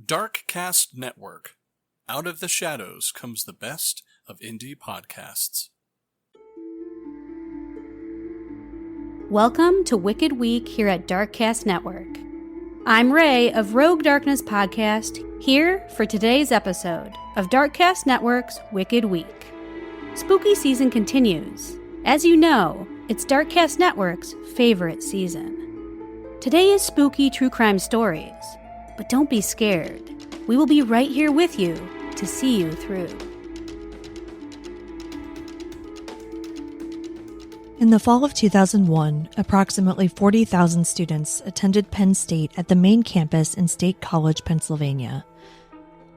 Darkcast Network. Out of the shadows comes the best of indie podcasts. Welcome to Wicked Week here at Darkcast Network. I'm Ray of Rogue Darkness Podcast, here for today's episode of Darkcast Network's Wicked Week. Spooky season continues. As you know, it's Darkcast Network's favorite season. Today is spooky true crime stories, but don't be scared. We will be right here with you to see you through. In the fall of 2001, approximately 40,000 students attended Penn State at the main campus in State College, Pennsylvania.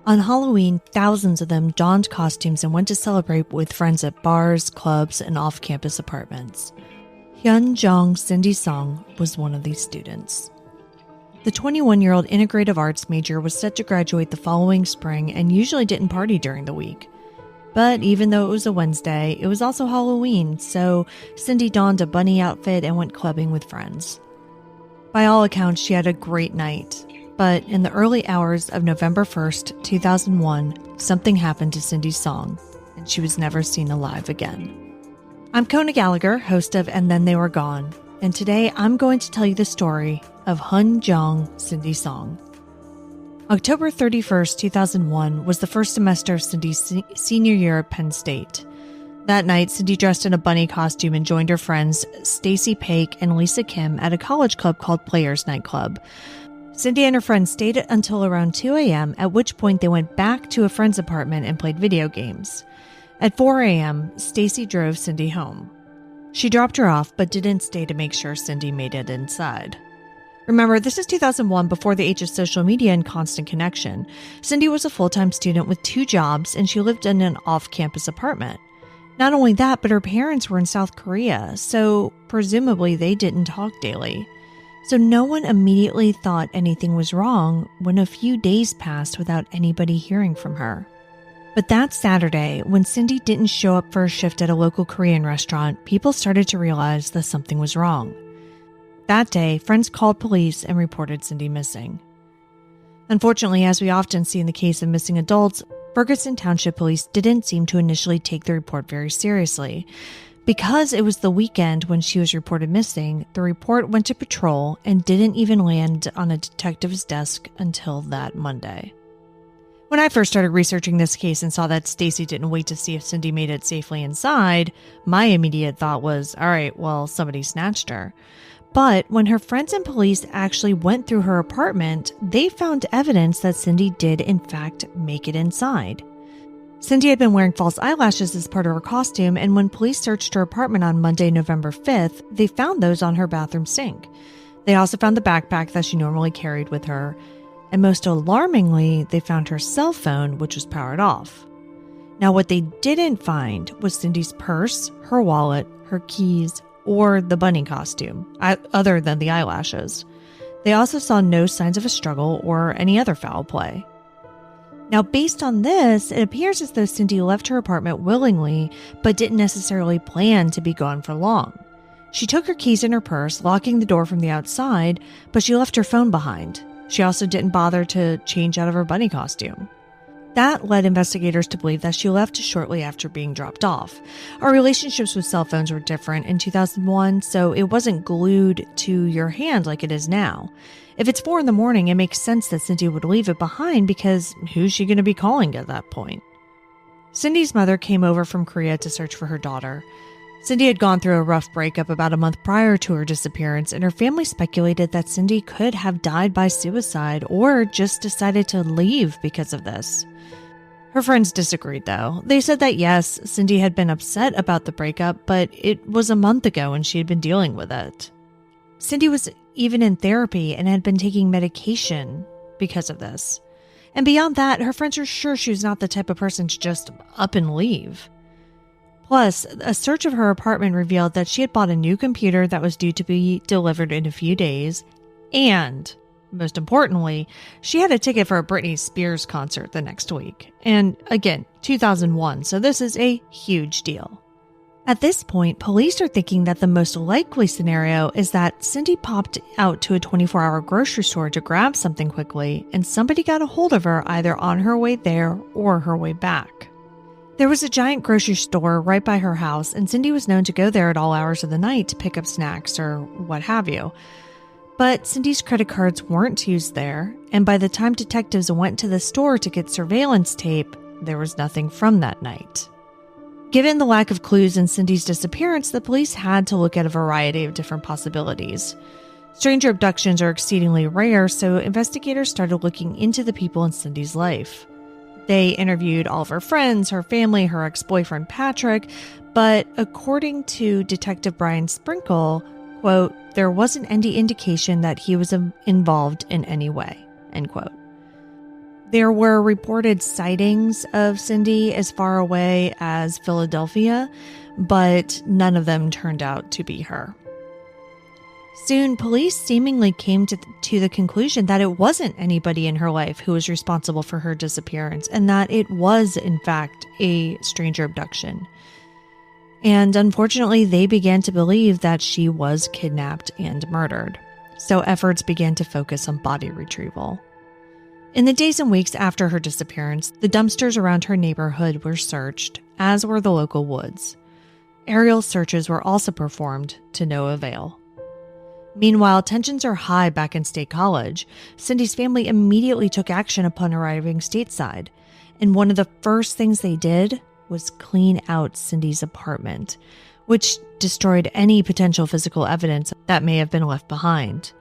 On Halloween, thousands of them donned costumes and went to celebrate with friends at bars, clubs, and off-campus apartments. Hyun Jong Cindy Song was one of these students. The 21-year-old integrative arts major was set to graduate the following spring and usually didn't party during the week. But even though it was a Wednesday, it was also Halloween, so Cindy donned a bunny outfit and went clubbing with friends. By all accounts, she had a great night. But in the early hours of November 1st, 2001, something happened to Cindy Song, and she was never seen alive again. I'm Kona Gallagher, host of And Then They Were Gone, and today I'm going to tell you the story of Hyun Jong Cindy Song. October 31st, 2001 was the first semester of Cindy's senior year at Penn State. That night, Cindy dressed in a bunny costume and joined her friends Stacy Paik and Lisa Kim at a college club called Players Nightclub. Cindy and her friends stayed until around 2 a.m., at which point they went back to a friend's apartment and played video games. At 4 a.m., Stacy drove Cindy home. She dropped her off, but didn't stay to make sure Cindy made it inside. Remember, this is 2001, before the age of social media and constant connection. Cindy was a full-time student with 2 jobs, and she lived in an off-campus apartment. Not only that, but her parents were in South Korea, so presumably they didn't talk daily. So no one immediately thought anything was wrong when a few days passed without anybody hearing from her. But that Saturday, when Cindy didn't show up for a shift at a local Korean restaurant, people started to realize that something was wrong. That day, friends called police and reported Cindy missing. Unfortunately, as we often see in the case of missing adults, Ferguson Township Police didn't seem to initially take the report very seriously. Because it was the weekend when she was reported missing, the report went to patrol and didn't even land on a detective's desk until that Monday. When I first started researching this case and saw that Stacy didn't wait to see if Cindy made it safely inside, my immediate thought was, all right, well, somebody snatched her. But when her friends and police actually went through her apartment, they found evidence that Cindy did, in fact, make it inside. Cindy had been wearing false eyelashes as part of her costume, and when police searched her apartment on Monday, November 5th, they found those on her bathroom sink. They also found the backpack that she normally carried with her, and most alarmingly, they found her cell phone, which was powered off. Now, what they didn't find was Cindy's purse, her wallet, her keys, or the bunny costume, other than the eyelashes. They also saw no signs of a struggle or any other foul play. Now, based on this, it appears as though Cindy left her apartment willingly, but didn't necessarily plan to be gone for long. She took her keys in her purse, locking the door from the outside, but she left her phone behind. She also didn't bother to change out of her bunny costume. That led investigators to believe that she left shortly after being dropped off. Our relationships with cell phones were different in 2001, so it wasn't glued to your hand like it is now. If it's 4 a.m, it makes sense that Cindy would leave it behind because who's she going to be calling at that point? Cindy's mother came over from Korea to search for her daughter. Cindy had gone through a rough breakup about a month prior to her disappearance, and her family speculated that Cindy could have died by suicide or just decided to leave because of this. Her friends disagreed, though. They said that yes, Cindy had been upset about the breakup, but it was a month ago and she had been dealing with it. Cindy was even in therapy and had been taking medication because of this. And beyond that, her friends were sure she was not the type of person to just up and leave. Plus, a search of her apartment revealed that she had bought a new computer that was due to be delivered in a few days, and most importantly, she had a ticket for a Britney Spears concert the next week. And again, 2001, so this is a huge deal. At this point, police are thinking that the most likely scenario is that Cindy popped out to a 24-hour grocery store to grab something quickly, and somebody got a hold of her either on her way there or her way back. There was a giant grocery store right by her house, and Cindy was known to go there at all hours of the night to pick up snacks or what have you. But Cindy's credit cards weren't used there, and by the time detectives went to the store to get surveillance tape, there was nothing from that night. Given the lack of clues in Cindy's disappearance, the police had to look at a variety of different possibilities. Stranger abductions are exceedingly rare, so investigators started looking into the people in Cindy's life. They interviewed all of her friends, her family, her ex-boyfriend Patrick, but according to Detective Brian Sprinkle, quote, there wasn't any indication that he was involved in any way, end quote. There were reported sightings of Cindy as far away as Philadelphia, but none of them turned out to be her. Soon, police seemingly came to the conclusion that it wasn't anybody in her life who was responsible for her disappearance, and that it was, in fact, a stranger abduction. And unfortunately, they began to believe that she was kidnapped and murdered. So efforts began to focus on body retrieval. In the days and weeks after her disappearance, the dumpsters around her neighborhood were searched, as were the local woods. Aerial searches were also performed to no avail. Meanwhile, tensions are high back in State College. Cindy's family immediately took action upon arriving stateside, and one of the first things they did was clean out Cindy's apartment, which destroyed any potential physical evidence that may have been left behind.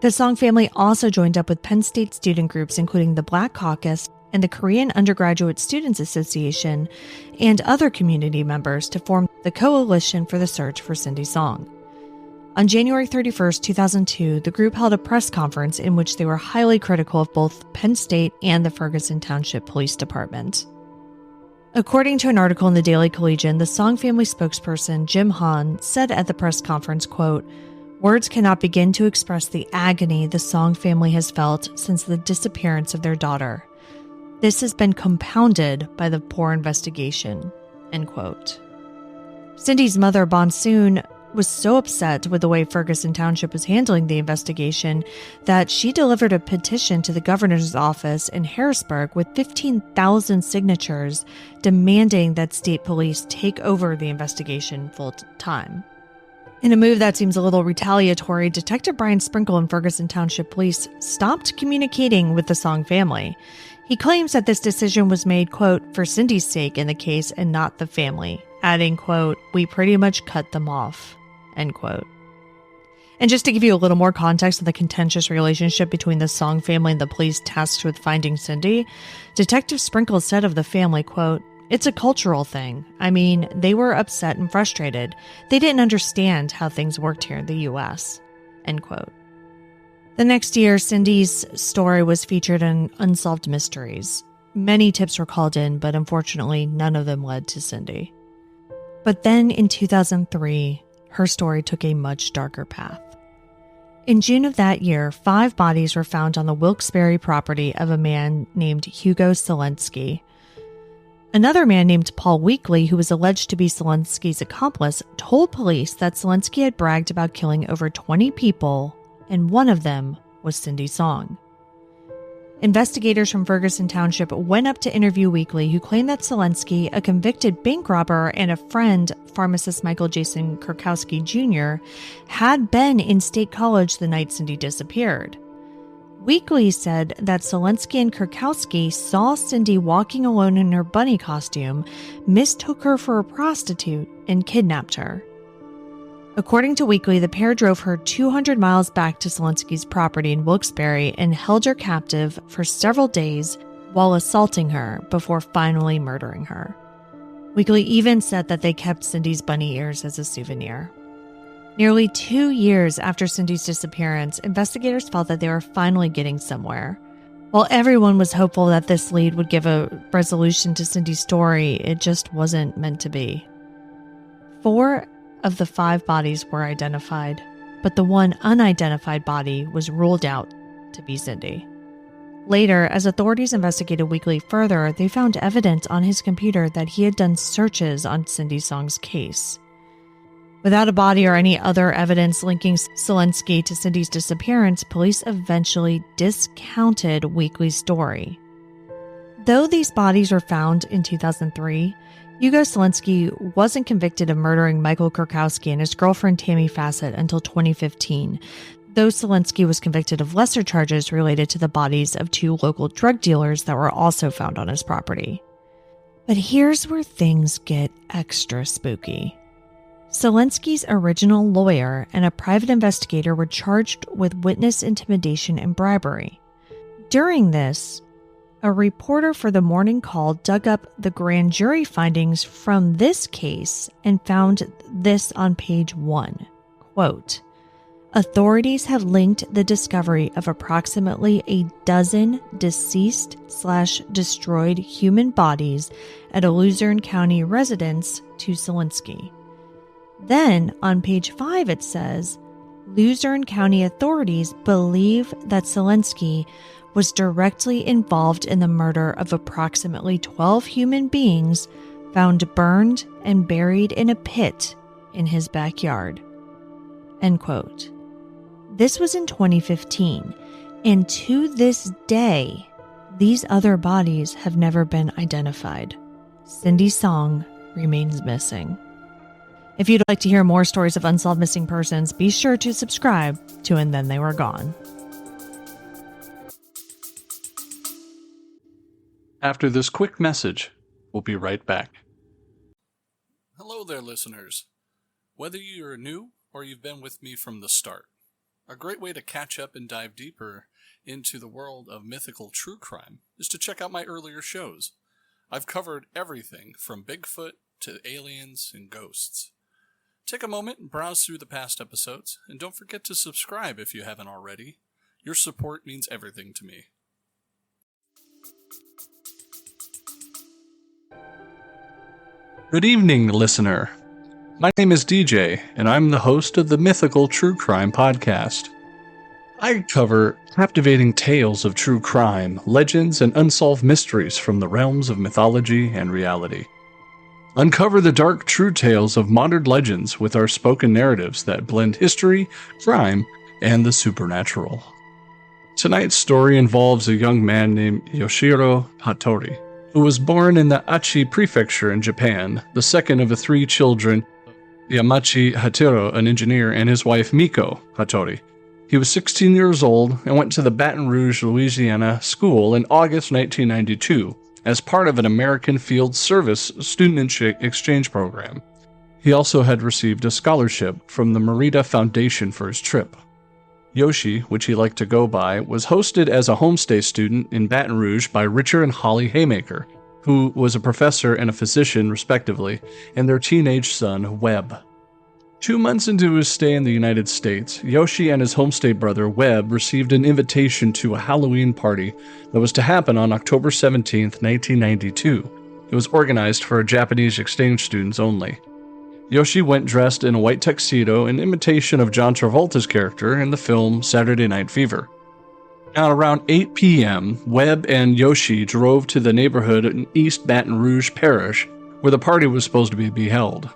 The Song family also joined up with Penn State student groups, including the Black Caucus and the Korean Undergraduate Students Association, and other community members to form the Coalition for the Search for Cindy Song. On January 31st, 2002, the group held a press conference in which they were highly critical of both Penn State and the Ferguson Township Police Department. According to an article in the Daily Collegian, the Song family spokesperson, Jim Hahn, said at the press conference, quote, words cannot begin to express the agony the Song family has felt since the disappearance of their daughter. This has been compounded by the poor investigation, end quote. Cindy's mother, Bonsoon, was so upset with the way Ferguson Township was handling the investigation that she delivered a petition to the governor's office in Harrisburg with 15,000 signatures demanding that state police take over the investigation full time. In a move that seems a little retaliatory, Detective Brian Sprinkle and Ferguson Township Police stopped communicating with the Song family. He claims that this decision was made, quote, for Cindy's sake in the case and not the family, adding, quote, we pretty much cut them off, end quote. And just to give you a little more context on the contentious relationship between the Song family and the police tasked with finding Cindy, Detective Sprinkle said of the family, quote, it's a cultural thing. I mean, they were upset and frustrated. They didn't understand how things worked here in the U.S., end quote. The next year, Cindy's story was featured in Unsolved Mysteries. Many tips were called in, but unfortunately, none of them led to Cindy. But then in 2003, her story took a much darker path. In June of that year, 5 bodies were found on the Wilkes-Barre property of a man named Hugo Selensky. Another man named Paul Weekly, who was alleged to be Selensky's accomplice, told police that Selensky had bragged about killing over 20 people, and one of them was Cindy Song. Investigators from Ferguson Township went up to interview Weekly, who claimed that Selensky, a convicted bank robber and a friend, pharmacist Michael Jason Kurkowski Jr., had been in State College the night Cindy disappeared. Weekly said that Selensky and Kurkowski saw Cindy walking alone in her bunny costume, mistook her for a prostitute, and kidnapped her. According to Weekly, the pair drove her 200 miles back to Selensky's property in Wilkes-Barre and held her captive for several days while assaulting her before finally murdering her. Weekly even said that they kept Cindy's bunny ears as a souvenir. Nearly 2 years after Cindy's disappearance, investigators felt that they were finally getting somewhere. While everyone was hopeful that this lead would give a resolution to Cindy's story, it just wasn't meant to be. 4 of the 5 bodies were identified, but the one unidentified body was ruled out to be Cindy. Later, as authorities investigated Weekly further, they found evidence on his computer that he had done searches on Cindy Song's case. Without a body or any other evidence linking Selensky to Cindy's disappearance, police eventually discounted Weekly's story. Though these bodies were found in 2003, Hugo Selensky wasn't convicted of murdering Michael Kurkowski and his girlfriend Tammy Fassett until 2015, though Selensky was convicted of lesser charges related to the bodies of 2 local drug dealers that were also found on his property. But here's where things get extra spooky. Selensky's original lawyer and a private investigator were charged with witness intimidation and bribery. During this, a reporter for the Morning Call dug up the grand jury findings from this case and found this on page 1. Quote, "Authorities have linked the discovery of approximately a dozen deceased/destroyed human bodies at a Luzerne County residence to Selensky." Then, on page 5, it says, Luzerne County authorities believe that Selensky was directly involved in the murder of approximately 12 human beings found burned and buried in a pit in his backyard. End quote. This was in 2015, and to this day, these other bodies have never been identified. Cindy Song remains missing. If you'd like to hear more stories of unsolved missing persons, be sure to subscribe to And Then They Were Gone. After this quick message, we'll be right back. Hello there, listeners. Whether you're new or you've been with me from the start, a great way to catch up and dive deeper into the world of mythical true crime is to check out my earlier shows. I've covered everything from Bigfoot to aliens and ghosts. Take a moment and browse through the past episodes, and don't forget to subscribe if you haven't already. Your support means everything to me. Good evening, listener. My name is DJ, and I'm the host of the Mythical True Crime Podcast. I cover captivating tales of true crime, legends, and unsolved mysteries from the realms of mythology and reality. Uncover the dark true tales of modern legends with our spoken narratives that blend history, crime, and the supernatural. Tonight's story involves a young man named Yoshiro Hattori, who was born in the Aichi Prefecture in Japan, the second of the 3 children, Yamachi Hattori, an engineer, and his wife Miko Hattori. He was 16 years old and went to the Baton Rouge, Louisiana school in August 1992 as part of an American Field Service student exchange program. He also had received a scholarship from the Merida Foundation for his trip. Yoshi, which he liked to go by, was hosted as a homestay student in Baton Rouge by Richard and Holly Haymaker, who was a professor and a physician, respectively, and their teenage son, Webb. 2 months into his stay in the United States, Yoshi and his homestay brother, Webb, received an invitation to a Halloween party that was to happen on October 17, 1992. It was organized for Japanese exchange students only. Yoshi went dressed in a white tuxedo in imitation of John Travolta's character in the film Saturday Night Fever. At around 8 p.m., Webb and Yoshi drove to the neighborhood in East Baton Rouge Parish, where the party was supposed to be held.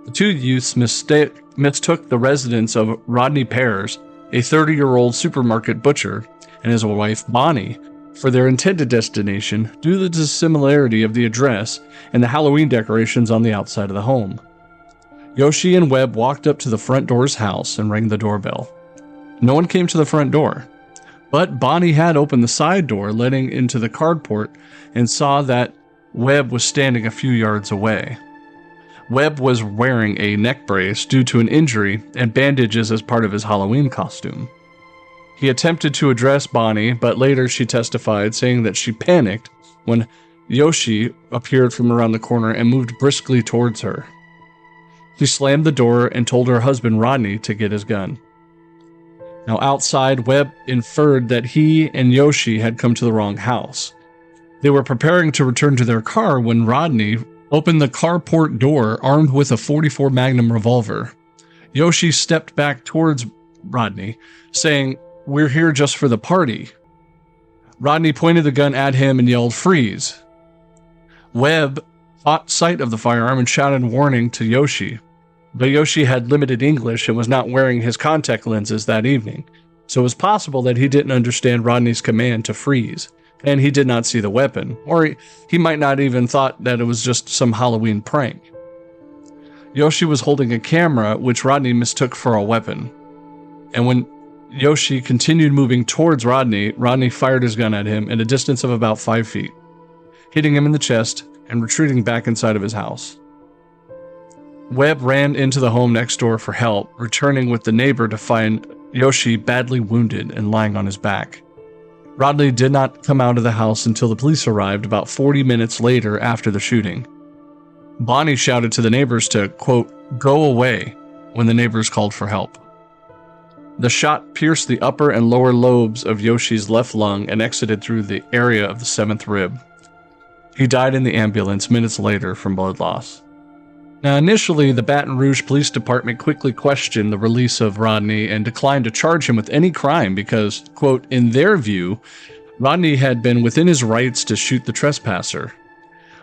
The 2 youths mistook the residence of Rodney Pears, a 30-year-old supermarket butcher, and his wife Bonnie, for their intended destination due to the similarity of the address and the Halloween decorations on the outside of the home. Yoshi and Webb walked up to the front door's house and rang the doorbell. No one came to the front door, but Bonnie had opened the side door letting into the carport and saw that Webb was standing a few yards away. Webb was wearing a neck brace due to an injury and bandages as part of his Halloween costume. He attempted to address Bonnie, but later she testified, saying that she panicked when Yoshi appeared from around the corner and moved briskly towards her. He slammed the door and told her husband Rodney to get his gun. Now outside, Webb inferred that he and Yoshi had come to the wrong house. They were preparing to return to their car when Rodney opened the carport door armed with a .44 Magnum revolver. Yoshi stepped back towards Rodney, saying, "We're here just for the party." Rodney pointed the gun at him and yelled, "Freeze!" Webb caught sight of the firearm and shouted warning to Yoshi. But Yoshi had limited English and was not wearing his contact lenses that evening, so it was possible that he didn't understand Rodney's command to freeze, and he did not see the weapon, or he might not even thought that it was just some Halloween prank. Yoshi was holding a camera, which Rodney mistook for a weapon. And when Yoshi continued moving towards Rodney, Rodney fired his gun at him at a distance of about 5 feet, hitting him in the chest and retreating back inside of his house. Webb ran into the home next door for help, returning with the neighbor to find Yoshi badly wounded and lying on his back. Rodney did not come out of the house until the police arrived about 40 minutes later after the shooting. Bonnie shouted to the neighbors to, quote, "Go away," when the neighbors called for help. The shot pierced the upper and lower lobes of Yoshi's left lung and exited through the area of the 7th rib. He died in the ambulance minutes later from blood loss. Now, initially, the Baton Rouge Police Department quickly questioned the release of Rodney and declined to charge him with any crime because, quote, in their view, Rodney had been within his rights to shoot the trespasser.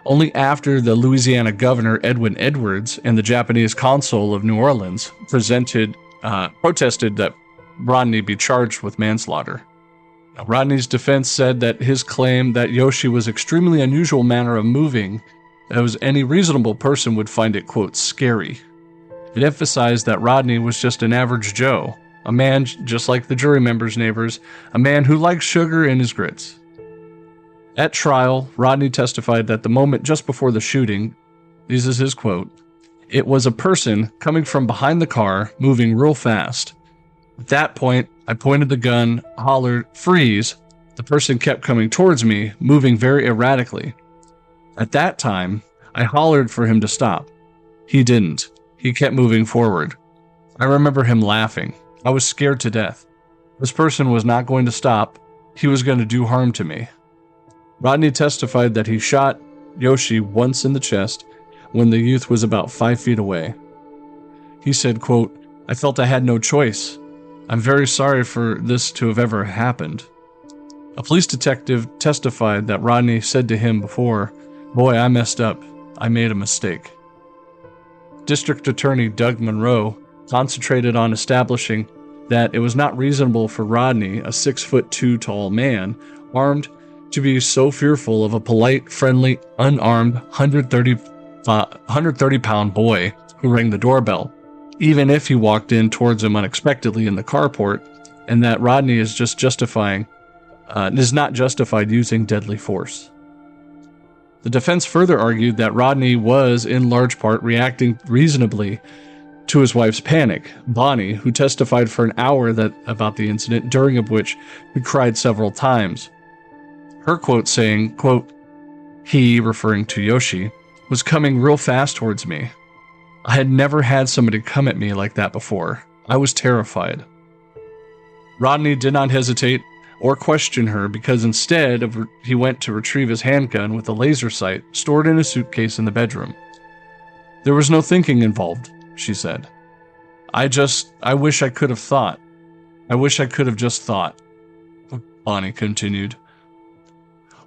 Only after the Louisiana governor, Edwin Edwards, and the Japanese consul of New Orleans protested that Rodney be charged with manslaughter. Now, Rodney's defense said that his claim that Yoshi was extremely unusual manner of moving, as any reasonable person would find it, quote, scary. It emphasized that Rodney was just an average Joe, a man just like the jury members' neighbors, a man who liked sugar in his grits. At trial, Rodney testified that the moment just before the shooting, this is his quote, "It was a person coming from behind the car, moving real fast. At that point, I pointed the gun, hollered, 'Freeze!' The person kept coming towards me, moving very erratically. At that time, I hollered for him to stop. He didn't. He kept moving forward. I remember him laughing. I was scared to death. This person was not going to stop. He was going to do harm to me." Rodney testified that he shot Yoshi once in the chest when the youth was about 5 feet away. He said, quote, "I felt I had no choice. I'm very sorry for this to have ever happened." A police detective testified that Rodney said to him before, "Boy, I messed up. I made a mistake." District Attorney Doug Monroe concentrated on establishing that it was not reasonable for Rodney, a 6'2" tall man, armed, to be so fearful of a polite, friendly, unarmed 130-pound boy who rang the doorbell, even if he walked in towards him unexpectedly in the carport, and that Rodney is not justified using deadly force. The defense further argued that Rodney was, in large part, reacting reasonably to his wife's panic, Bonnie, who testified for an hour about the incident, during which he cried several times. Her quote saying, quote, "He," referring to Yoshi, "was coming real fast towards me. I had never had somebody come at me like that before. I was terrified." Rodney did not hesitate or question her because instead he went to retrieve his handgun with a laser sight stored in a suitcase in the bedroom. "There was no thinking involved," she said. I wish I could have thought. I wish I could have just thought," Bonnie continued.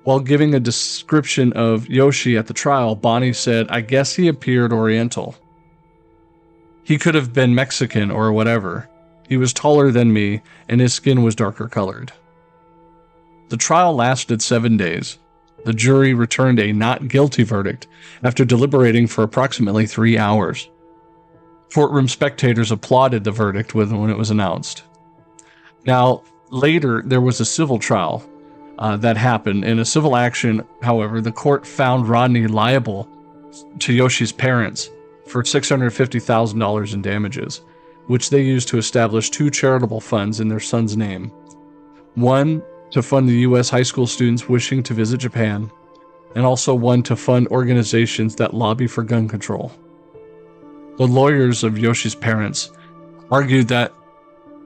While giving a description of Yoshi at the trial, Bonnie said, "I guess he appeared Oriental. He could have been Mexican or whatever. He was taller than me, and his skin was darker colored." The trial lasted 7 days. The jury returned a not guilty verdict after deliberating for approximately 3 hours. Courtroom spectators applauded the verdict when it was announced. Now, later, there was a civil trial that happened. In a civil action, however, the court found Rodney liable to Yoshi's parents for $650,000 in damages, which they used to establish 2 charitable funds in their son's name. One to fund the U.S. high school students wishing to visit Japan, and also one to fund organizations that lobby for gun control. The lawyers of Yoshi's parents argued that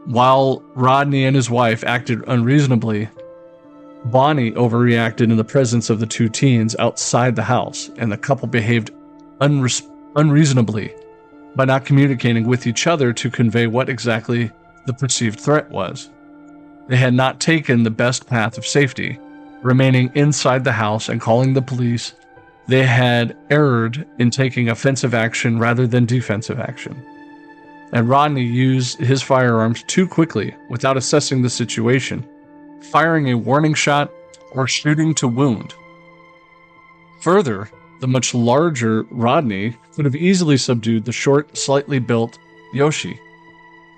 while Rodney and his wife acted unreasonably, Bonnie overreacted in the presence of the 2 teens outside the house, and the couple behaved unreasonably by not communicating with each other to convey what exactly the perceived threat was. They had not taken the best path of safety, remaining inside the house and calling the police, they had erred in taking offensive action rather than defensive action. And Rodney used his firearms too quickly without assessing the situation, firing a warning shot or shooting to wound. Further, the much larger Rodney could have easily subdued the short, slightly built Yoshi.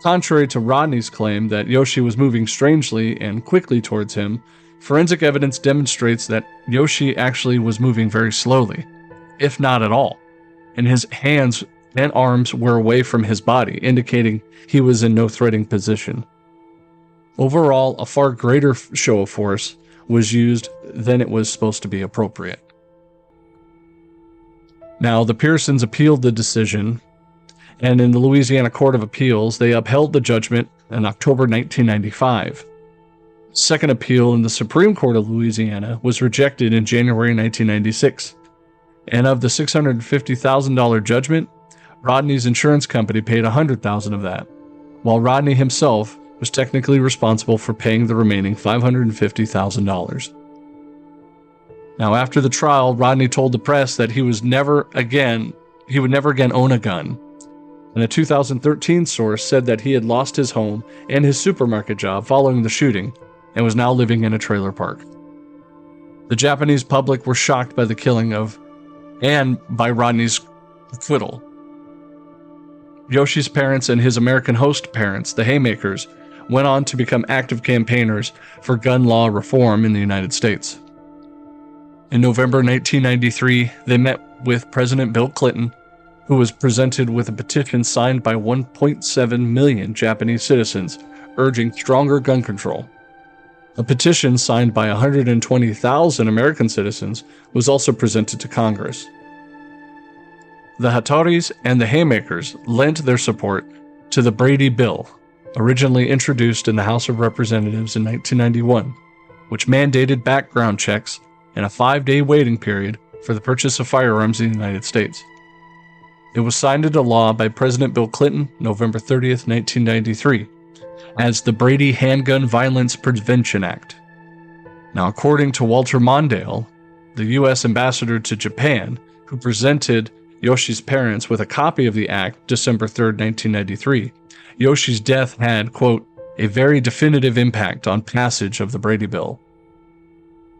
Contrary to Rodney's claim that Yoshi was moving strangely and quickly towards him, forensic evidence demonstrates that Yoshi actually was moving very slowly, if not at all, and his hands and arms were away from his body, indicating he was in no threatening position. Overall, a far greater show of force was used than it was supposed to be appropriate. Now, the Pearsons appealed the decision, and in the Louisiana Court of Appeals, they upheld the judgment in October 1995. Second appeal in the Supreme Court of Louisiana was rejected in January 1996, and of the $650,000 judgment, Rodney's insurance company paid $100,000 of that, while Rodney himself was technically responsible for paying the remaining $550,000. Now, after the trial, Rodney told the press that he would never again own a gun. And a 2013 source said that he had lost his home and his supermarket job following the shooting and was now living in a trailer park. The Japanese public were shocked by the killing and by Rodney's acquittal. Yoshi's parents and his American host parents, the Haymakers, went on to become active campaigners for gun law reform in the United States. In November 1993, they met with President Bill Clinton, who was presented with a petition signed by 1.7 million Japanese citizens urging stronger gun control. A petition signed by 120,000 American citizens was also presented to Congress. The Hattoris and the Haymakers lent their support to the Brady Bill, originally introduced in the House of Representatives in 1991, which mandated background checks and a 5-day waiting period for the purchase of firearms in the United States. It was signed into law by President Bill Clinton November 30th, 1993, as the Brady Handgun Violence Prevention Act. Now, according to Walter Mondale, the U.S. ambassador to Japan, who presented Yoshi's parents with a copy of the act December 3rd, 1993, Yoshi's death had, quote, a very definitive impact on passage of the Brady Bill.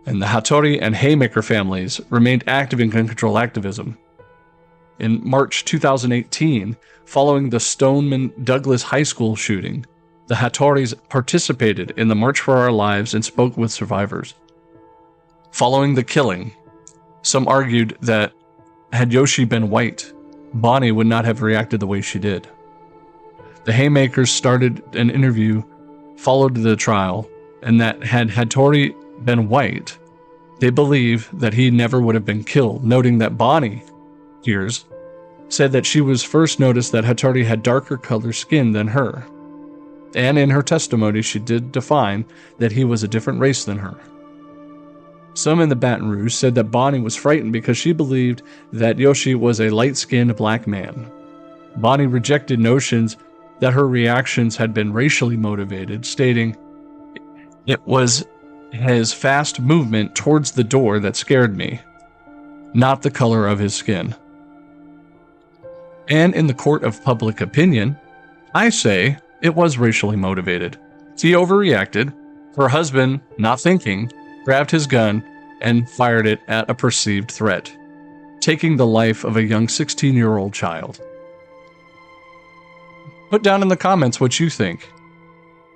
And the Hattori and Haymaker families remained active in gun control activism. In March 2018, following the Stoneman Douglas High School shooting, the Hattoris participated in the March for Our Lives and spoke with survivors. Following the killing, some argued that had Yoshi been white, Bonnie would not have reacted the way she did. The Haymakers started an interview, followed the trial, and that had Hattori been white, they believe that he never would have been killed, noting that Bonnie Pears said that she was first noticed that Hattori had darker colored skin than her, and in her testimony she did define that he was a different race than her. Some in the Baton Rouge said that Bonnie was frightened because she believed that Yoshi was a light-skinned black man. Bonnie rejected notions that her reactions had been racially motivated, stating, "It was his fast movement towards the door that scared me, not the color of his skin." And in the court of public opinion, I say it was racially motivated. He overreacted. Her husband, not thinking, grabbed his gun and fired it at a perceived threat, taking the life of a young 16-year-old child. Put down in the comments what you think.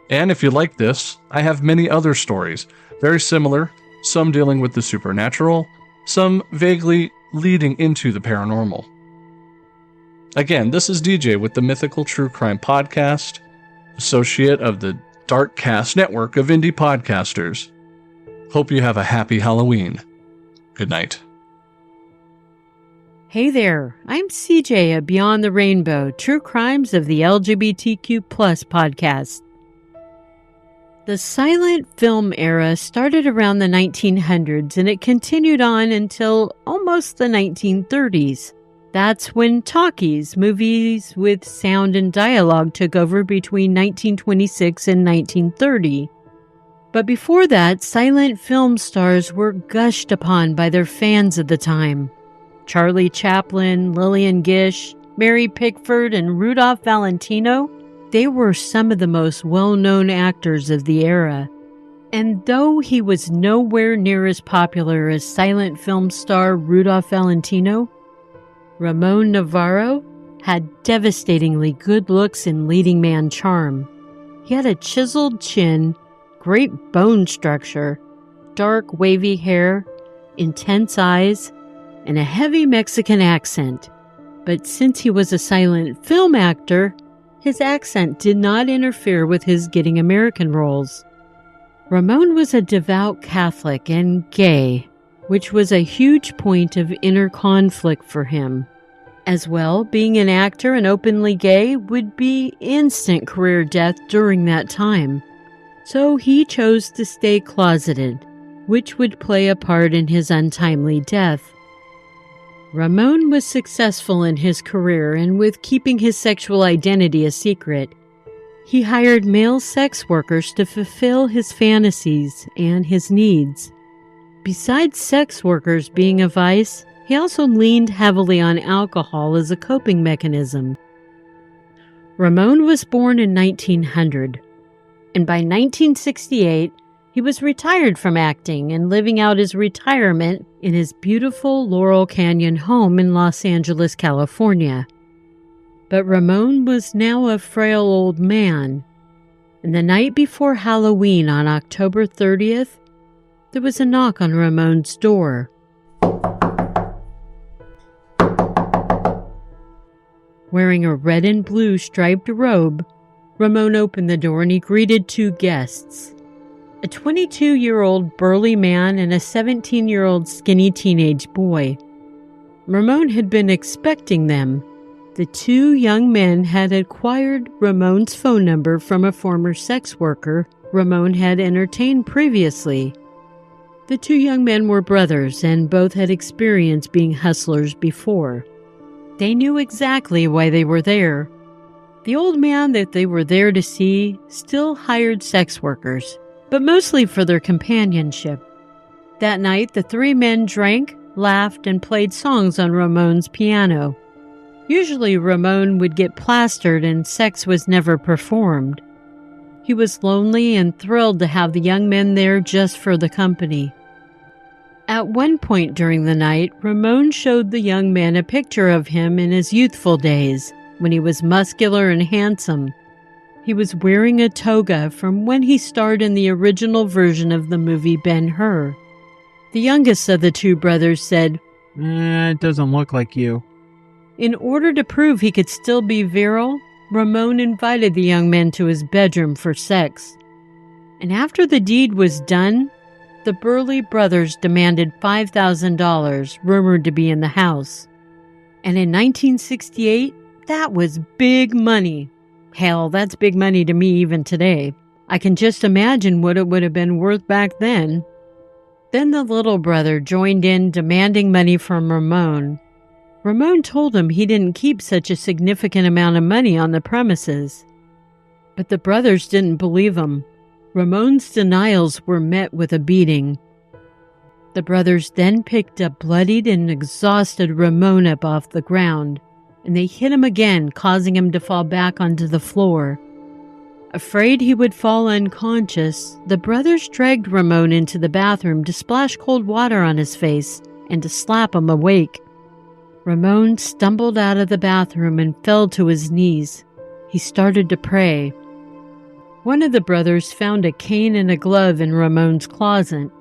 And if you like this, I have many other stories, very similar, some dealing with the supernatural, some vaguely leading into the paranormal. Again, this is DJ with the Mythical True Crime Podcast, associate of the Darkcast network of indie podcasters. Hope you have a happy Halloween. Good night. Hey there, I'm CJ of Beyond the Rainbow, True Crimes of the LGBTQ+ podcast. The silent film era started around the 1900s and it continued on until almost the 1930s. That's when talkies, movies with sound and dialogue, took over between 1926 and 1930. But before that, silent film stars were gushed upon by their fans at the time. Charlie Chaplin, Lillian Gish, Mary Pickford, and Rudolph Valentino, they were some of the most well-known actors of the era. And though he was nowhere near as popular as silent film star Rudolph Valentino, Ramon Navarro had devastatingly good looks and leading man charm. He had a chiseled chin, great bone structure, dark wavy hair, intense eyes, and a heavy Mexican accent. But since he was a silent film actor, his accent did not interfere with his getting American roles. Ramon was a devout Catholic and gay, which was a huge point of inner conflict for him. As well, being an actor and openly gay would be instant career death during that time. So he chose to stay closeted, which would play a part in his untimely death. Ramon was successful in his career and with keeping his sexual identity a secret. He hired male sex workers to fulfill his fantasies and his needs. Besides sex workers being a vice, he also leaned heavily on alcohol as a coping mechanism. Ramon was born in 1900, and by 1968, he was retired from acting and living out his retirement in his beautiful Laurel Canyon home in Los Angeles, California. But Ramon was now a frail old man, and the night before Halloween on October 30th, there was a knock on Ramon's door. Wearing a red and blue striped robe, Ramon opened the door and he greeted two guests, a 22-year-old burly man and a 17-year-old skinny teenage boy. Ramon had been expecting them. The two young men had acquired Ramon's phone number from a former sex worker Ramon had entertained previously. The two young men were brothers and both had experienced being hustlers before. They knew exactly why they were there. The old man that they were there to see still hired sex workers, but mostly for their companionship. That night, the three men drank, laughed, and played songs on Ramon's piano. Usually, Ramon would get plastered and sex was never performed. He was lonely and thrilled to have the young men there just for the company. At one point during the night, Ramon showed the young men a picture of him in his youthful days, when he was muscular and handsome. He was wearing a toga from when he starred in the original version of the movie Ben-Hur. The youngest of the two brothers said, It doesn't look like you. In order to prove he could still be virile, Ramon invited the young men to his bedroom for sex. And after the deed was done, the Burley brothers demanded $5,000, rumored to be in the house. And in 1968, that was big money. Hell, that's big money to me even today. I can just imagine what it would have been worth back then. Then the little brother joined in demanding money from Ramon. Ramon told him he didn't keep such a significant amount of money on the premises. But the brothers didn't believe him. Ramon's denials were met with a beating. The brothers then picked up bloodied and exhausted Ramon up off the ground, and they hit him again, causing him to fall back onto the floor. Afraid he would fall unconscious, the brothers dragged Ramon into the bathroom to splash cold water on his face and to slap him awake. Ramon stumbled out of the bathroom and fell to his knees. He started to pray. One of the brothers found a cane and a glove in Ramon's closet.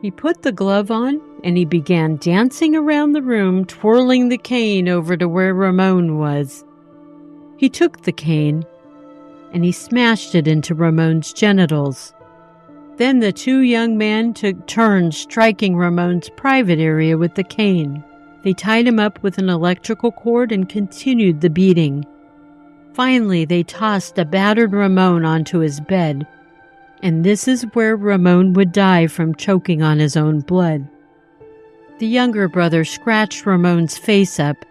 He put the glove on and he began dancing around the room, twirling the cane over to where Ramon was. He took the cane and he smashed it into Ramon's genitals. Then the two young men took turns striking Ramon's private area with the cane. They tied him up with an electrical cord and continued the beating. Finally, they tossed a battered Ramon onto his bed, and this is where Ramon would die from choking on his own blood. The younger brother scratched Ramon's face up,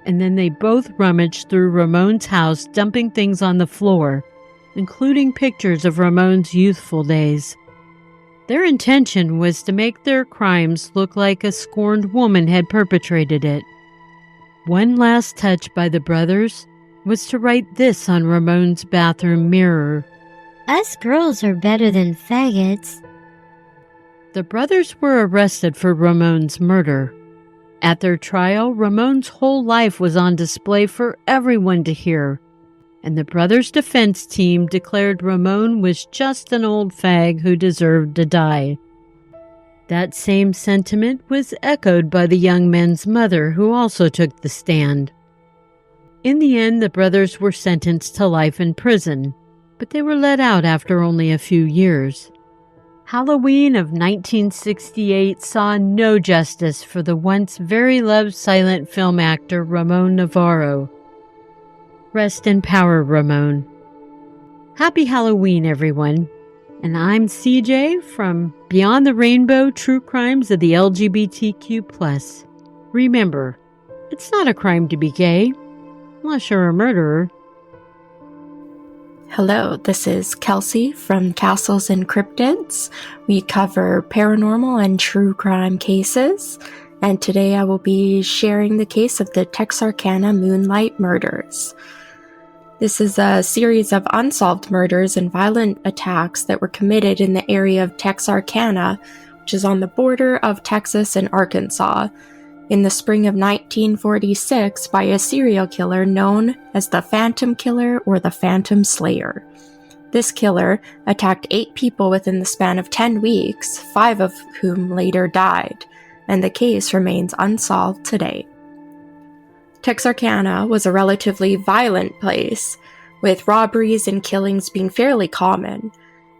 and then they both rummaged through Ramon's house, dumping things on the floor, including pictures of Ramon's youthful days. Their intention was to make their crimes look like a scorned woman had perpetrated it. One last touch by the brothers was to write this on Ramon's bathroom mirror: "Us girls are better than faggots." The brothers were arrested for Ramon's murder. At their trial, Ramon's whole life was on display for everyone to hear, and the brothers' defense team declared Ramon was just an old fag who deserved to die. That same sentiment was echoed by the young men's mother, who also took the stand. In the end, the brothers were sentenced to life in prison, but they were let out after only a few years. Halloween of 1968 saw no justice for the once very loved silent film actor Ramon Novarro. Rest in power, Ramon. Happy Halloween, everyone. And I'm CJ from Beyond the Rainbow: True Crimes of the LGBTQ+. Remember, it's not a crime to be gay, unless you're a murderer. Hello, this is Kelsey from Castles and Cryptids. We cover paranormal and true crime cases, and today I will be sharing the case of the Texarkana Moonlight Murders. This is a series of unsolved murders and violent attacks that were committed in the area of Texarkana, which is on the border of Texas and Arkansas, in the spring of 1946 by a serial killer known as the Phantom Killer or the Phantom Slayer. This killer attacked 8 people within the span of 10 weeks, 5 of whom later died, and the case remains unsolved today. Texarkana was a relatively violent place, with robberies and killings being fairly common,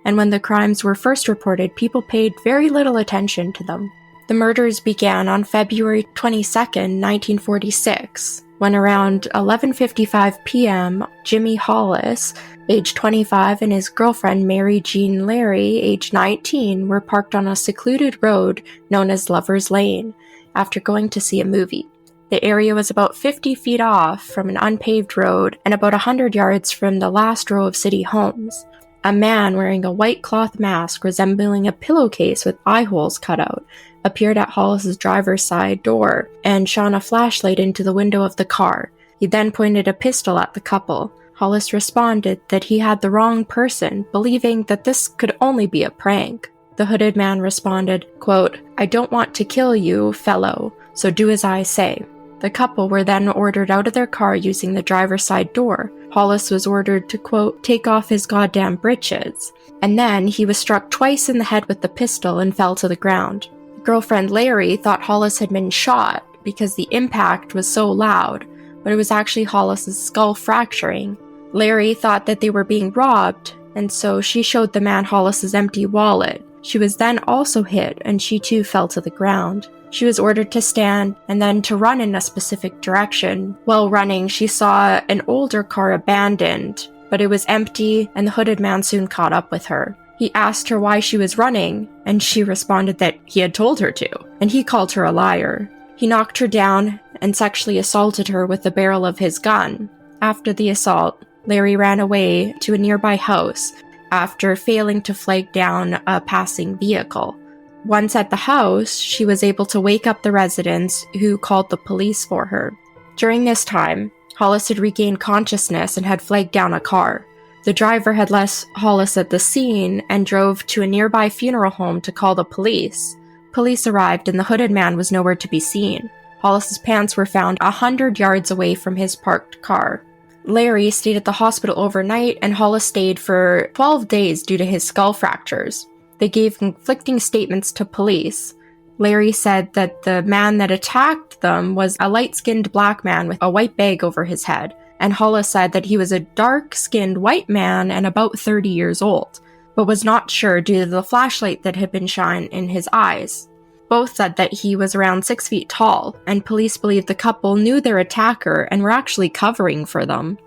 and when the crimes were first reported, people paid very little attention to them. The murders began on February 22, 1946, when around 11:55 p.m., Jimmy Hollis, age 25, and his girlfriend Mary Jean Larry, age 19, were parked on a secluded road known as Lover's Lane after going to see a movie. The area was about 50 feet off from an unpaved road and about 100 yards from the last row of city homes. A man wearing a white cloth mask resembling a pillowcase with eye holes cut out appeared at Hollis's driver's side door and shone a flashlight into the window of the car. He then pointed a pistol at the couple. Hollis responded that he had the wrong person, believing that this could only be a prank. The hooded man responded, quote, "I don't want to kill you, fellow, so do as I say." The couple were then ordered out of their car using the driver's side door. Hollis was ordered to, quote, "take off his goddamn britches." And then he was struck twice in the head with the pistol and fell to the ground. Girlfriend Larry thought Hollis had been shot because the impact was so loud, but it was actually Hollis's skull fracturing. Larry thought that they were being robbed, and so she showed the man Hollis's empty wallet. She was then also hit, and she too fell to the ground. She was ordered to stand and then to run in a specific direction. While running, she saw an older car abandoned, but it was empty, and the hooded man soon caught up with her. He asked her why she was running, and she responded that he had told her to, and he called her a liar. He knocked her down and sexually assaulted her with the barrel of his gun. After the assault, Larry ran away to a nearby house after failing to flag down a passing vehicle. Once at the house, she was able to wake up the residents, who called the police for her. During this time, Hollis had regained consciousness and had flagged down a car. The driver had left Hollis at the scene and drove to a nearby funeral home to call the police. Police arrived and the hooded man was nowhere to be seen. Hollis's pants were found 100 yards away from his parked car. Larry stayed at the hospital overnight, and Hollis stayed for 12 days due to his skull fractures. They gave conflicting statements to police. Larry said that the man that attacked them was a light-skinned black man with a white bag over his head, and Hollis said that he was a dark-skinned white man and about 30 years old, but was not sure due to the flashlight that had been shined in his eyes. Both said that he was around 6 feet tall, and police believed the couple knew their attacker and were actually covering for them.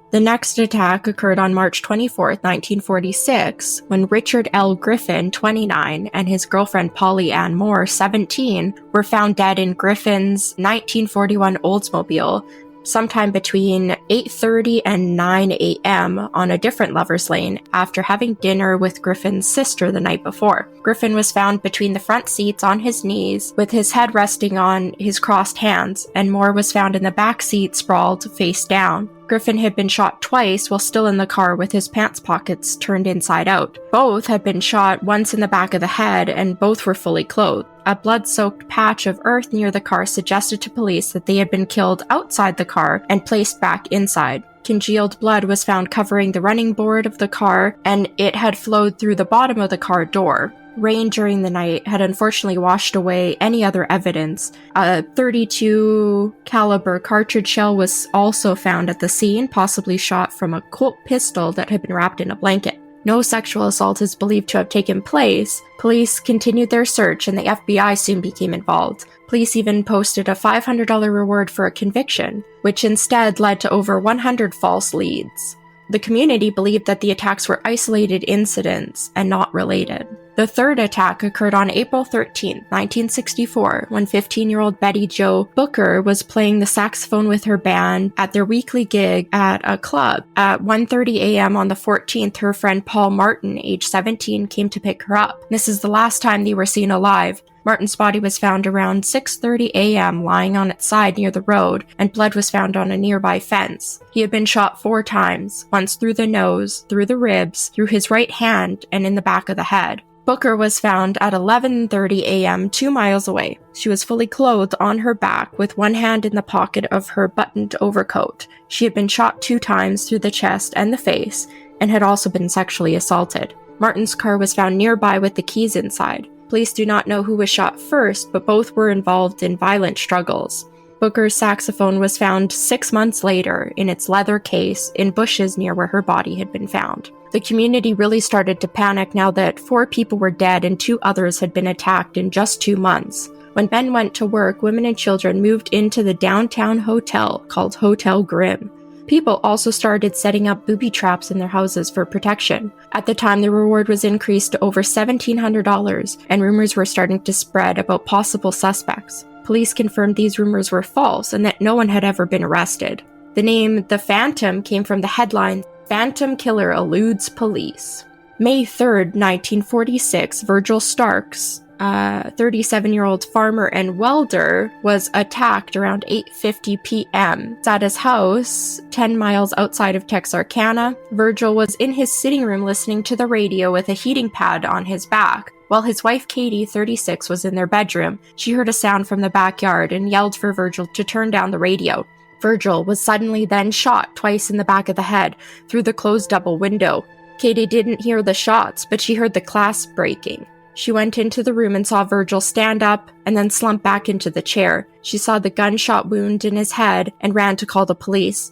The next attack occurred on March 24, 1946, when Richard L. Griffin, 29, and his girlfriend Polly Ann Moore, 17, were found dead in Griffin's 1941 Oldsmobile sometime between 8:30 and 9 a.m. on a different lover's lane after having dinner with Griffin's sister the night before. Griffin was found between the front seats on his knees with his head resting on his crossed hands, and Moore was found in the back seat sprawled face down. Griffin had been shot twice while still in the car with his pants pockets turned inside out. Both had been shot once in the back of the head, and both were fully clothed. A blood-soaked patch of earth near the car suggested to police that they had been killed outside the car and placed back inside. Congealed blood was found covering the running board of the car, and it had flowed through the bottom of the car door. Rain during the night had unfortunately washed away any other evidence. A .32 caliber cartridge shell was also found at the scene, possibly shot from a Colt pistol that had been wrapped in a blanket. No sexual assault is believed to have taken place. Police continued their search, and the FBI soon became involved. Police even posted a $500 reward for a conviction, which instead led to over 100 false leads. The community believed that the attacks were isolated incidents and not related. The third attack occurred on April 13, 1964, when 15-year-old Betty Jo Booker was playing the saxophone with her band at their weekly gig at a club. At 1:30 a.m. on the 14th, her friend Paul Martin, age 17, came to pick her up. This is the last time they were seen alive. Martin's body was found around 6:30 a.m. lying on its side near the road, and blood was found on a nearby fence. He had been shot 4 times, once through the nose, through the ribs, through his right hand, and in the back of the head. Booker was found at 11:30 a.m. 2 miles away. She was fully clothed on her back with one hand in the pocket of her buttoned overcoat. She had been shot 2 times through the chest and the face, and had also been sexually assaulted. Martin's car was found nearby with the keys inside. Police do not know who was shot first, but both were involved in violent struggles. Booker's saxophone was found 6 months later in its leather case in bushes near where her body had been found. The community really started to panic now that 4 people were dead and 2 others had been attacked in just 2 months. When Ben went to work, women and children moved into the downtown hotel called Hotel Grimm. People also started setting up booby traps in their houses for protection. At the time, the reward was increased to over $1,700, and rumors were starting to spread about possible suspects. Police confirmed these rumors were false and that no one had ever been arrested. The name The Phantom came from the headline, "Phantom Killer Eludes Police." May 3rd, 1946, Virgil Starks, a 37-year-old farmer and welder, was attacked around 8:50 p.m. at his house 10 miles outside of Texarkana. Virgil was in his sitting room listening to the radio with a heating pad on his back. While his wife Katie, 36, was in their bedroom, she heard a sound from the backyard and yelled for Virgil to turn down the radio. Virgil was suddenly then shot twice in the back of the head through the closed double window. Katie didn't hear the shots, but she heard the clasp breaking. She went into the room and saw Virgil stand up and then slump back into the chair. She saw the gunshot wound in his head and ran to call the police.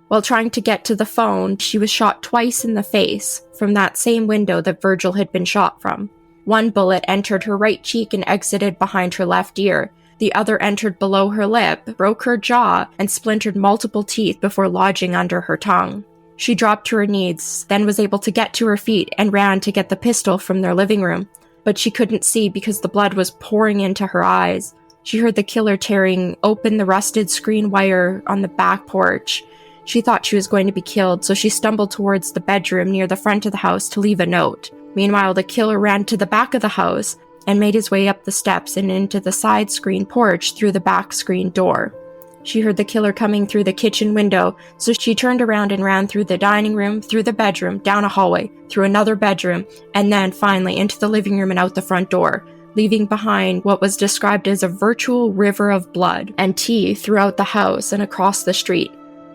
While trying to get to the phone, she was shot twice in the face from that same window that Virgil had been shot from. One bullet entered her right cheek and exited behind her left ear. The other entered below her lip, broke her jaw, and splintered multiple teeth before lodging under her tongue. She dropped to her knees, then was able to get to her feet and ran to get the pistol from their living room. But she couldn't see because the blood was pouring into her eyes. She heard the killer tearing open the rusted screen wire on the back porch. She thought she was going to be killed, so she stumbled towards the bedroom near the front of the house to leave a note. Meanwhile, the killer ran to the back of the house and made his way up the steps and into the side screen porch through the back screen door. She heard the killer coming through the kitchen window, so she turned around and ran through the dining room, through the bedroom, down a hallway, through another bedroom, and then finally into the living room and out the front door, leaving behind what was described as a virtual river of blood and teeth throughout the house and across the street.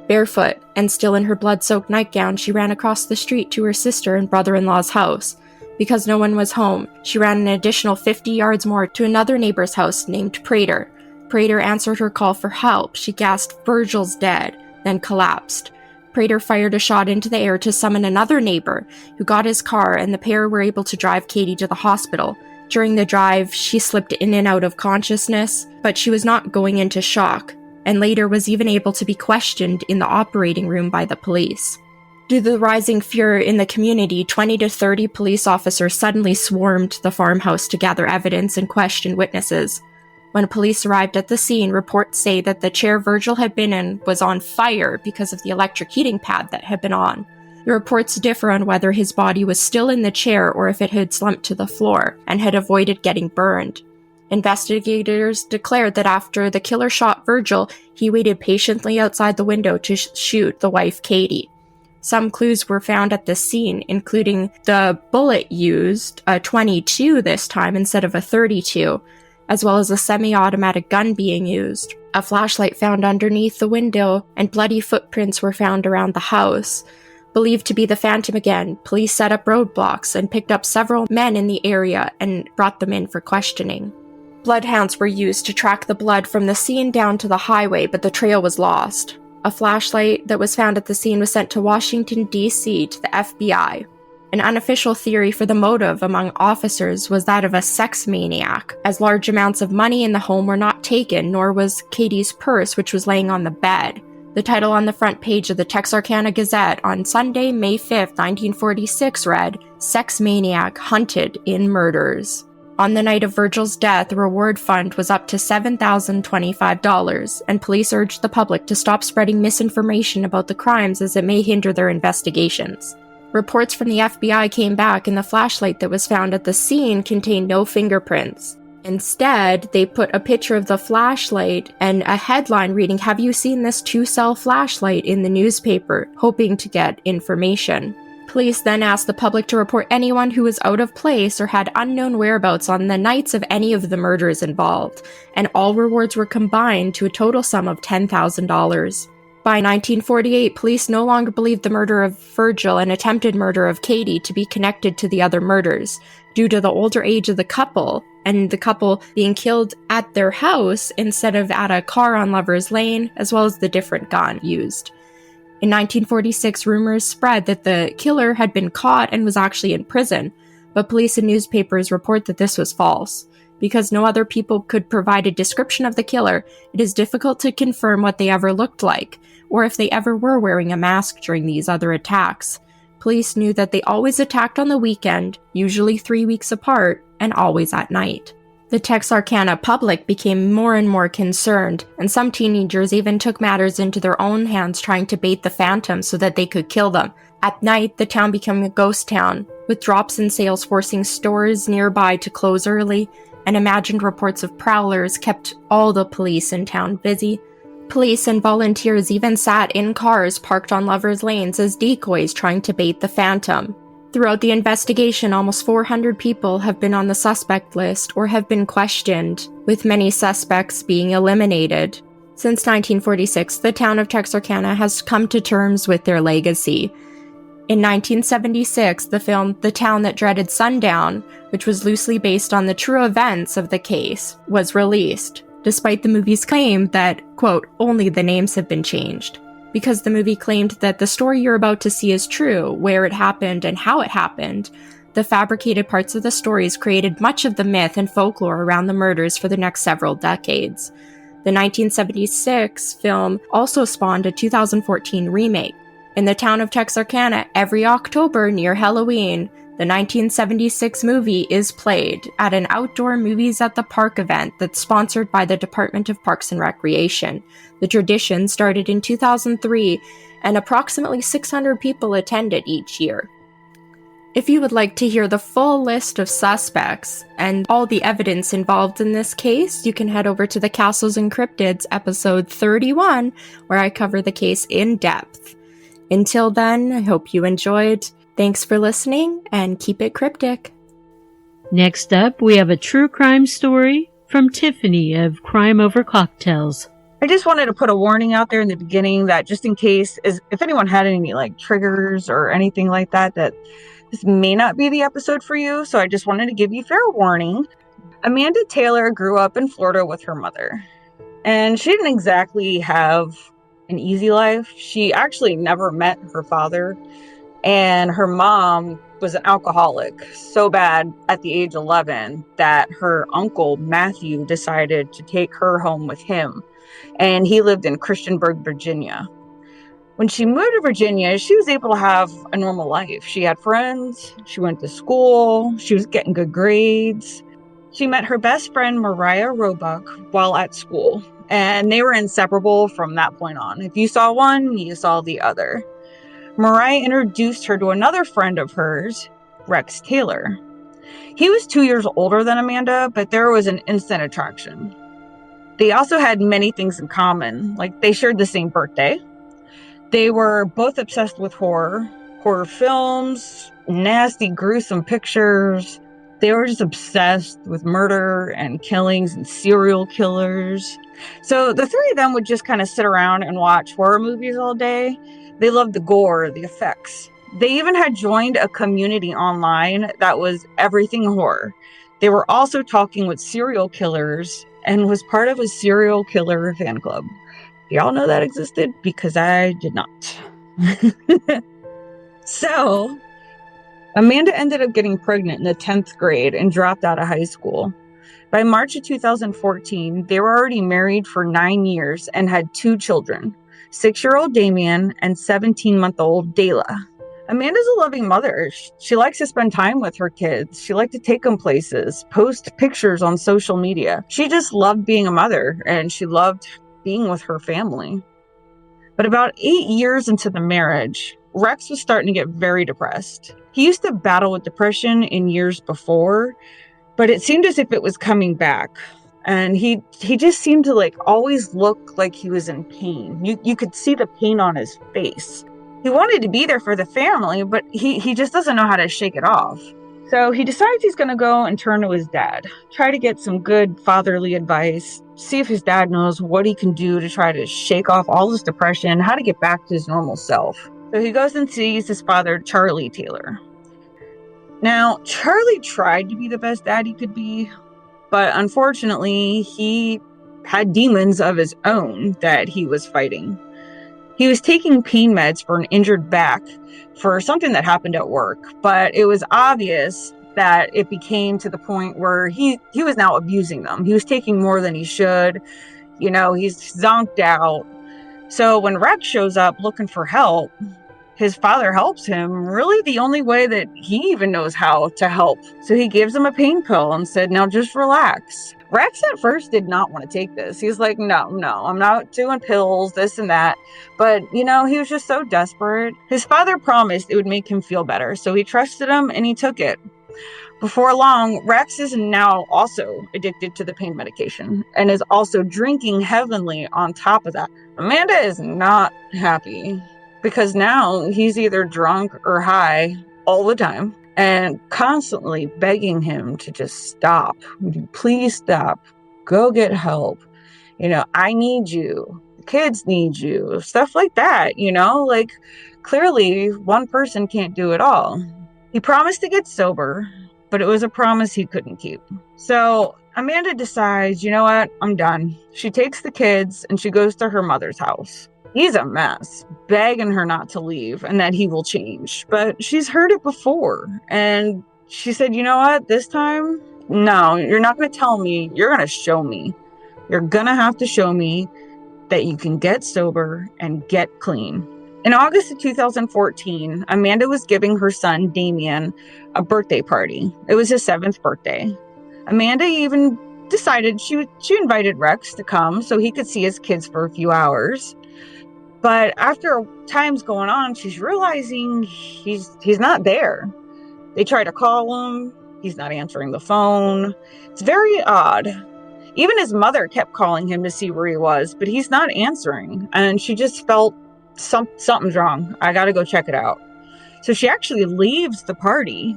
Barefoot and still in her blood-soaked nightgown, she ran across the street to her sister and brother-in-law's house. Because no one was home, she ran an additional 50 yards more to another neighbor's house named Prater. Prater answered her call for help. She gasped, "Virgil's dead," then collapsed. Prater fired a shot into the air to summon another neighbor, who got his car, and the pair were able to drive Katie to the hospital. During the drive, she slipped in and out of consciousness, but she was not going into shock, and later was even able to be questioned in the operating room by the police. Due to the rising fear in the community, 20 to 30 police officers suddenly swarmed the farmhouse to gather evidence and question witnesses. When police arrived at the scene, reports say that the chair Virgil had been in was on fire because of the electric heating pad that had been on. The reports differ on whether his body was still in the chair or if it had slumped to the floor and had avoided getting burned. Investigators declared that after the killer shot Virgil, he waited patiently outside the window to shoot the wife, Katie. Some clues were found at the scene, including the bullet used, a .22 this time instead of a .32, as well as a semi-automatic gun being used. A flashlight found underneath the window, and bloody footprints were found around the house. Believed to be the Phantom again, police set up roadblocks and picked up several men in the area and brought them in for questioning. Bloodhounds were used to track the blood from the scene down to the highway, but the trail was lost. A flashlight that was found at the scene was sent to Washington, D.C. to the FBI. An unofficial theory for the motive among officers was that of a sex maniac, as large amounts of money in the home were not taken, nor was Katie's purse, which was laying on the bed. The title on the front page of the Texarkana Gazette on Sunday, May 5, 1946 read, "Sex Maniac Hunted in Murders." On the night of Virgil's death, the reward fund was up to $7,025, and police urged the public to stop spreading misinformation about the crimes as it may hinder their investigations. Reports from the FBI came back, and the flashlight that was found at the scene contained no fingerprints. Instead, they put a picture of the flashlight and a headline reading, "Have you seen this 2-cell flashlight?" in the newspaper, hoping to get information. Police then asked the public to report anyone who was out of place or had unknown whereabouts on the nights of any of the murders involved, and all rewards were combined to a total sum of $10,000. By 1948, police no longer believed the murder of Virgil and attempted murder of Katie to be connected to the other murders, due to the older age of the couple, and the couple being killed at their house instead of at a car on Lover's Lane, as well as the different gun used. In 1946, rumors spread that the killer had been caught and was actually in prison, but police and newspapers report that this was false. Because no other people could provide a description of the killer, it is difficult to confirm what they ever looked like, or if they ever were wearing a mask during these other attacks. Police knew that they always attacked on the weekend, usually 3 weeks apart, and always at night. The Texarkana public became more and more concerned, and some teenagers even took matters into their own hands trying to bait the Phantom so that they could kill them. At night, the town became a ghost town, with drops in sales forcing stores nearby to close early, and imagined reports of prowlers kept all the police in town busy. Police and volunteers even sat in cars parked on lovers' lanes as decoys trying to bait the Phantom. Throughout the investigation, almost 400 people have been on the suspect list or have been questioned, with many suspects being eliminated. Since 1946, the town of Texarkana has come to terms with their legacy. In 1976, the film The Town That Dreaded Sundown, which was loosely based on the true events of the case, was released, despite the movie's claim that, quote, only the names have been changed. Because the movie claimed that the story you're about to see is true, where it happened and how it happened, the fabricated parts of the stories created much of the myth and folklore around the murders for the next several decades. The 1976 film also spawned a 2014 remake. In the town of Texarkana, every October near Halloween, the 1976 movie is played at an outdoor Movies at the Park event that's sponsored by the Department of Parks and Recreation. The tradition started in 2003, and approximately 600 people attend it each year. If you would like to hear the full list of suspects and all the evidence involved in this case, you can head over to the Castles and Cryptids episode 31, where I cover the case in depth. Until then, I hope you enjoyed. Thanks for listening, and keep it cryptic. Next up, we have a true crime story from Tiffany of Crime Over Cocktails. I just wanted to put a warning out there in the beginning that just in case, if anyone had any triggers or anything like that, that this may not be the episode for you. So I just wanted to give you fair warning. Amanda Taylor grew up in Florida with her mother, and she didn't exactly have an easy life. She actually never met her father, and her mom was an alcoholic so bad at the age 11 that her uncle Matthew decided to take her home with him, and he lived in Christiansburg, Virginia. When she moved to Virginia, she was able to have a normal life. She had friends, she went to school, she was getting good grades. She met her best friend, Mariah Roebuck, while at school, and they were inseparable from that point on. If you saw one, you saw the other. Mariah introduced her to another friend of hers, Rex Taylor. He was 2 years older than Amanda, but there was an instant attraction. They also had many things in common, like they shared the same birthday. They were both obsessed with horror films, nasty, gruesome pictures. They were just obsessed with murder and killings and serial killers. So the three of them would just kind of sit around and watch horror movies all day. They loved the gore, the effects. They even had joined a community online that was everything horror. They were also talking with serial killers and was part of a serial killer fan club. Y'all know that existed? Because I did not. So, Amanda ended up getting pregnant in the 10th grade and dropped out of high school. By March of 2014, they were already married for 9 years and had 2 children, 6-year-old Damien and 17-month-old Dayla. Amanda's a loving mother. She likes to spend time with her kids. She liked to take them places, post pictures on social media. She just loved being a mother, and she loved being with her family. But about 8 years into the marriage, Rex was starting to get very depressed. He used to battle with depression in years before, but it seemed as if it was coming back. And he just seemed to always look like he was in pain. You could see the pain on his face. He wanted to be there for the family, but he just doesn't know how to shake it off. So he decides he's going to go and turn to his dad, try to get some good fatherly advice, see if his dad knows what he can do to try to shake off all this depression, how to get back to his normal self. So he goes and sees his father, Charlie Taylor. Now, Charlie tried to be the best dad he could be, but unfortunately, he had demons of his own that he was fighting. He was taking pain meds for an injured back for something that happened at work, but it was obvious that it became to the point where he was now abusing them. He was taking more than he should. He's zonked out. So when Rex shows up looking for help, his father helps him really the only way that he even knows how to help. So he gives him a pain pill and said, now just relax. Rex at first did not want to take this. He's like, no, I'm not doing pills, this and that. But, he was just so desperate. His father promised it would make him feel better. So he trusted him and he took it. Before long, Rex is now also addicted to the pain medication and is also drinking heavily on top of that. Amanda is not happy because now he's either drunk or high all the time and constantly begging him to just stop. Would you please stop? Go get help. I need you. The kids need you. Stuff like that, clearly one person can't do it all. He promised to get sober, but it was a promise he couldn't keep. So Amanda decides, you know what? I'm done. She takes the kids and she goes to her mother's house. He's a mess, begging her not to leave and that he will change. But she's heard it before. And she said, you know what? This time, no, you're not going to tell me. You're going to show me. You're going to have to show me that you can get sober and get clean. In August of 2014, Amanda was giving her son, Damien, a birthday party. It was his 7th birthday. Amanda even decided she invited Rex to come so he could see his kids for a few hours. But after time's going on, she's realizing he's not there. They try to call him. He's not answering the phone. It's very odd. Even his mother kept calling him to see where he was, but he's not answering. And she just felt something's wrong. I got to go check it out. So she actually leaves the party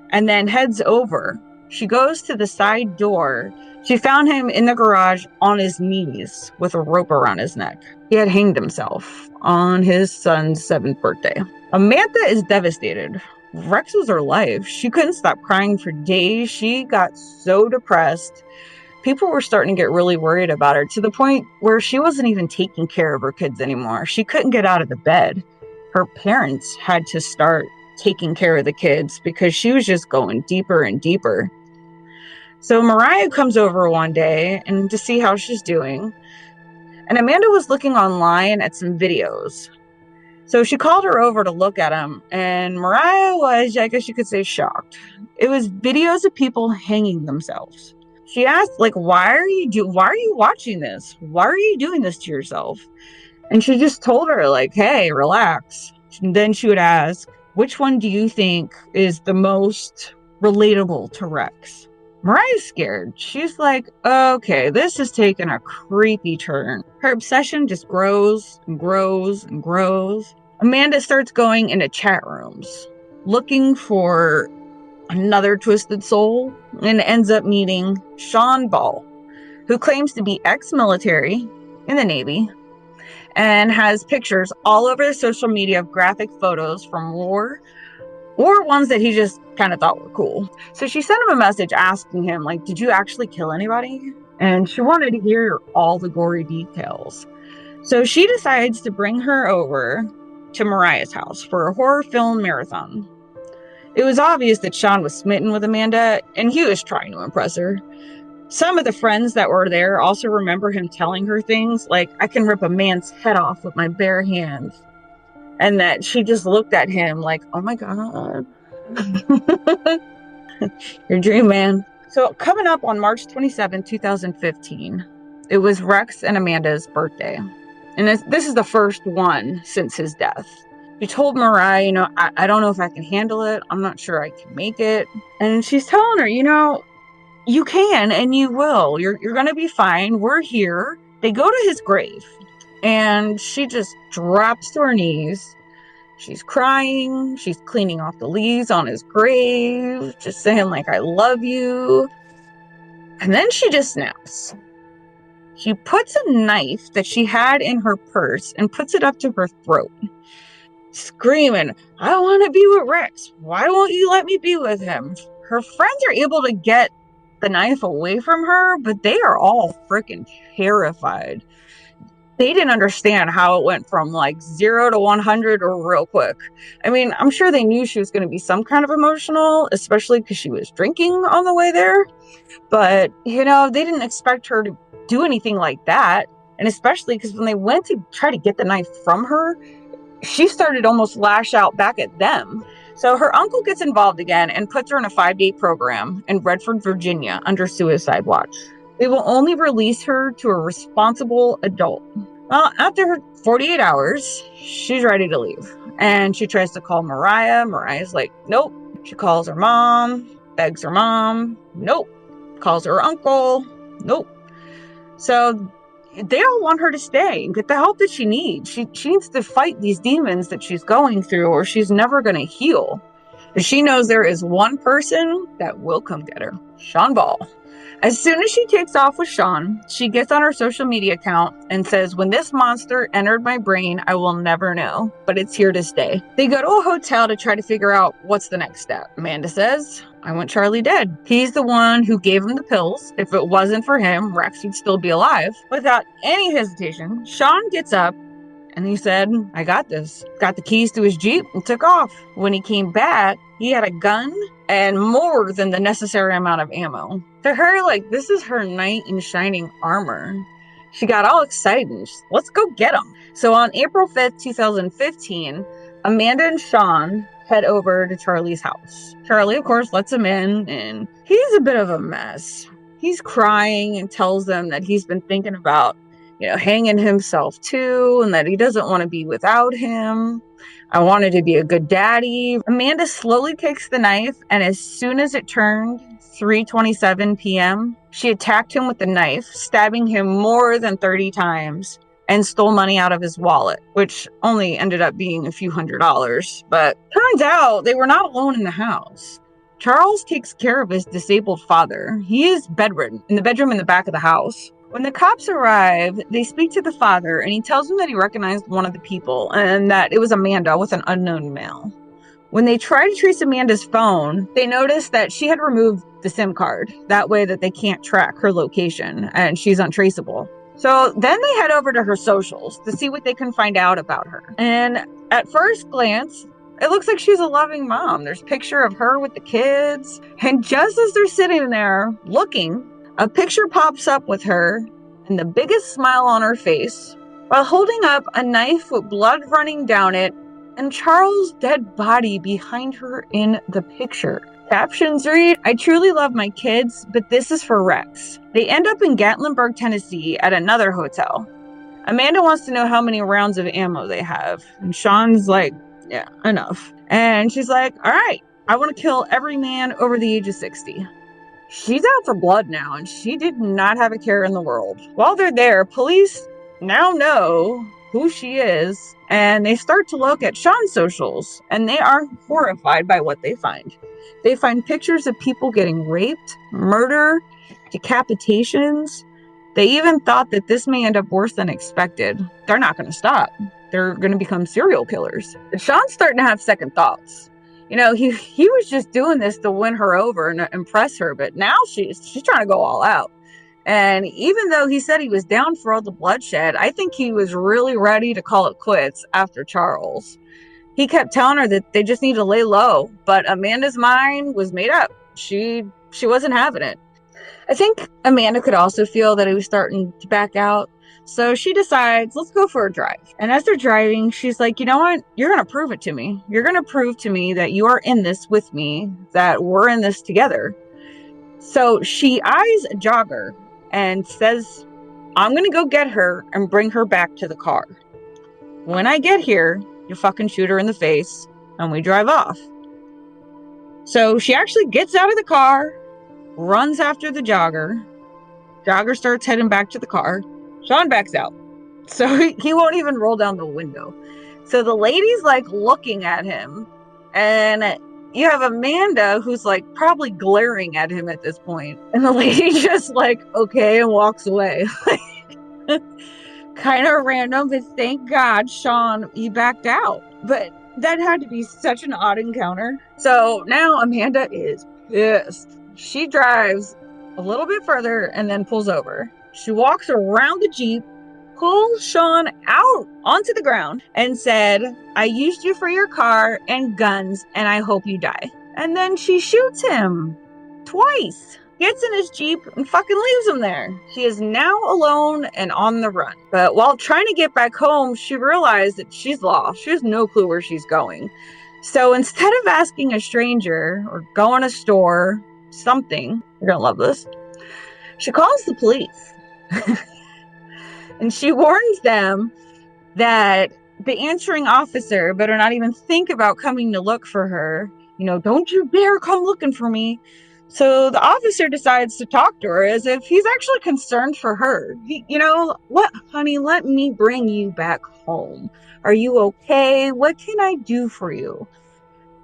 and then heads over. She goes to the side door. She found him in the garage on his knees with a rope around his neck. He had hanged himself on his son's 7th birthday. Amanda is devastated. Rex was her life. She couldn't stop crying for days. She got so depressed. People were starting to get really worried about her to the point where she wasn't even taking care of her kids anymore. She couldn't get out of the bed. Her parents had to start taking care of the kids because she was just going deeper and deeper. So Mariah comes over one day and to see how she's doing. And Amanda was looking online at some videos. So she called her over to look at them. And Mariah was, I guess you could say, shocked. It was videos of people hanging themselves. She asked, like, why are you watching this? Why are you doing this to yourself? And she just told her, like, hey, relax. And then she would ask, which one do you think is the most relatable to Rex? Mariah's scared. She's like, okay, this has taken a creepy turn. Her obsession just grows and grows and grows. Amanda starts going into chat rooms, looking for another twisted soul, and ends up meeting Sean Ball, who claims to be ex-military in the Navy and has pictures all over his social media of graphic photos from war or ones that he just kind of thought were cool. So she sent him a message asking him, like, did you actually kill anybody? And she wanted to hear all the gory details. So she decides to bring her over to Mariah's house for a horror film marathon. It was obvious that Sean was smitten with Amanda, and he was trying to impress her. Some of the friends that were there also remember him telling her things like, I can rip a man's head off with my bare hands. And that she just looked at him like, oh my God. Your dream, man. So coming up on March 27, 2015, it was Rex and Amanda's birthday. And this is the first one since his death. She told Mariah, I don't know if I can handle it. I'm not sure I can make it. And she's telling her, you can and you will. You're going to be fine. We're here. They go to his grave. And she just drops to her knees. She's crying. She's cleaning off the leaves on his grave. Just saying, like, I love you. And then she just snaps. She puts a knife that she had in her purse and puts it up to her throat, screaming, I want to be with Rex. Why won't you let me be with him? Her friends are able to get the knife away from her, but they are all freaking terrified. They didn't understand how it went from like 0 to 100 real quick. I mean, I'm sure they knew she was going to be some kind of emotional, especially because she was drinking on the way there. But, they didn't expect her to do anything like that. And especially because when they went to try to get the knife from her, she started almost lash out back at them. So her uncle gets involved again and puts her in a 5-day program in Redford, Virginia under suicide watch. They will only release her to a responsible adult. Well, after her 48 hours, she's ready to leave. And she tries to call Mariah. Mariah's like, nope. She calls her mom, begs her mom. Nope. Calls her uncle. Nope. So they all want her to stay and get the help that she needs. She needs to fight these demons that she's going through or she's never going to heal. But she knows there is one person that will come get her. Sean Ball. As soon as she takes off with Sean, she gets on her social media account and says, when this monster entered my brain, I will never know, but it's here to stay. They go to a hotel to try to figure out what's the next step. Amanda says, I want Charlie dead. He's the one who gave him the pills. If it wasn't for him, Rex would still be alive. Without any hesitation, Sean gets up and he said, I got this. Got the keys to his Jeep and took off. When he came back, he had a gun and more than the necessary amount of ammo. To her, like, this is her knight in shining armor. She got all excited. Let's go get him. So on April 5th, 2015, Amanda and Sean head over to Charlie's house. Charlie, of course, lets him in, and he's a bit of a mess. He's crying and tells them that he's been thinking about, hanging himself too, and that he doesn't want to be without him. I wanted to be a good daddy. Amanda slowly takes the knife, and as soon as it turned 3:27 p.m., she attacked him with the knife, stabbing him more than 30 times, and stole money out of his wallet, which only ended up being a few $100s. But turns out they were not alone in the house. Charles takes care of his disabled father. He is bedridden in the bedroom in the back of the house. When the cops arrive, they speak to the father, and he tells them that he recognized one of the people and that it was Amanda with an unknown male. When they try to trace Amanda's phone, they notice that she had removed the SIM card. That way that they can't track her location and she's untraceable. So then they head over to her socials to see what they can find out about her. And at first glance, it looks like she's a loving mom. There's a picture of her with the kids. And just as they're sitting there looking, a picture pops up with her and the biggest smile on her face while holding up a knife with blood running down it and Charles' dead body behind her in the picture. Captions read, "I truly love my kids, but this is for Rex." They end up in Gatlinburg, Tennessee at another hotel. Amanda wants to know how many rounds of ammo they have. And Sean's like, yeah, enough. And she's like, all right, I want to kill every man over the age of 60. She's out for blood now, and she did not have a care in the world. While they're there, police now know who she is, and they start to look at Sean's socials, and they are horrified by what they find. They find pictures of people getting raped, murder, decapitations. They even thought that this may end up worse than expected. They're not going to stop. They're going to become serial killers. Sean's starting to have second thoughts. You know, he was just doing this to win her over and impress her, but now she's trying to go all out. And even though he said he was down for all the bloodshed, I think he was really ready to call it quits after Charles. He kept telling her that they just need to lay low, but Amanda's mind was made up. She wasn't having it. I think Amanda could also feel that he was starting to back out. So she decides, let's go for a drive. And as they're driving, she's like, you know what? You're going to prove it to me. You're going to prove to me that you are in this with me, that we're in this together. So she eyes a jogger and says, I'm going to go get her and bring her back to the car. When I get here, you fucking shoot her in the face and we drive off. So she actually gets out of the car, runs after the jogger. Jogger starts heading back to the car. Sean backs out. So he won't even roll down the window. So the lady's like looking at him, and you have Amanda who's like probably glaring at him at this point. And the lady just like, okay, and walks away. Kind of random, but thank God Sean, he backed out. But that had to be such an odd encounter. So now Amanda is pissed. She drives a little bit further and then pulls over. She walks around the Jeep, pulls Sean out onto the ground and said, I used you for your car and guns, and I hope you die. And then she shoots him twice, gets in his Jeep, and fucking leaves him there. She is now alone and on the run. But while trying to get back home, she realized that she's lost. She has no clue where she's going. So instead of asking a stranger or going to a store, something, you're gonna love this, she calls the police. And she warns them that the answering officer better not even think about coming to look for her. You know, don't you dare come looking for me. So the officer decides to talk to her as if he's actually concerned for her. You know, what, honey, let me bring you back home. Are you okay? What can I do for you?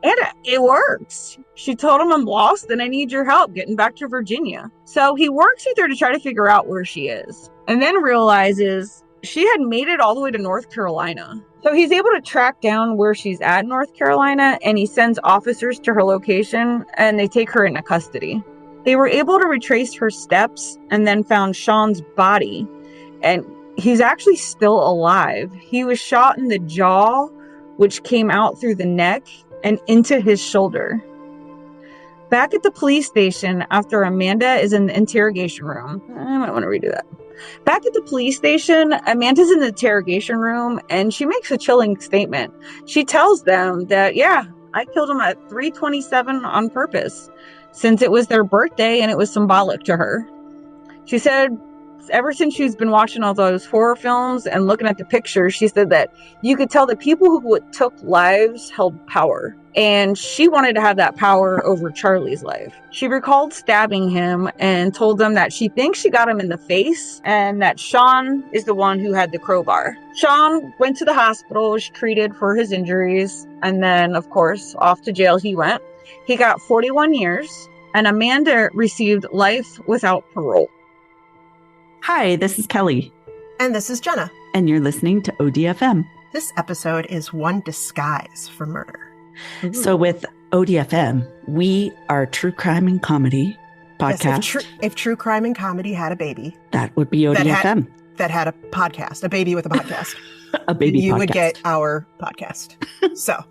And it works. She told him, I'm lost and I need your help getting back to Virginia. So he works with her to try to figure out where she is, and then realizes she had made it all the way to North Carolina. So he's able to track down where she's at in North Carolina, and he sends officers to her location, and they take her into custody. They were able to retrace her steps and then found Sean's body, and he's actually still alive. He was shot in the jaw, which came out through the neck and into his shoulder. Back at the police station, after Amanda is in the interrogation room, I might want to redo that. Back at the police station, Amanda's in the interrogation room, and she makes a chilling statement. She tells them that, yeah, I killed him at 3:27 on purpose, since it was their birthday and it was symbolic to her. She said ever since she's been watching all those horror films and looking at the pictures, she said that you could tell that people who took lives held power. And she wanted to have that power over Charlie's life. She recalled stabbing him and told them that she thinks she got him in the face and that Sean is the one who had the crowbar. Sean went to the hospital, was treated for his injuries, and then, of course, off to jail he went. He got 41 years, and Amanda received life without parole. Hi, this is Kelly. And this is Jenna. And you're listening to ODFM. This episode is One Disguise for Murder. Ooh. So with ODFM, we are true crime and comedy podcast. Yes, if true crime and comedy had a baby, that would be ODFM. That had a podcast, a baby with a podcast. A baby you podcast. Would get our podcast. So.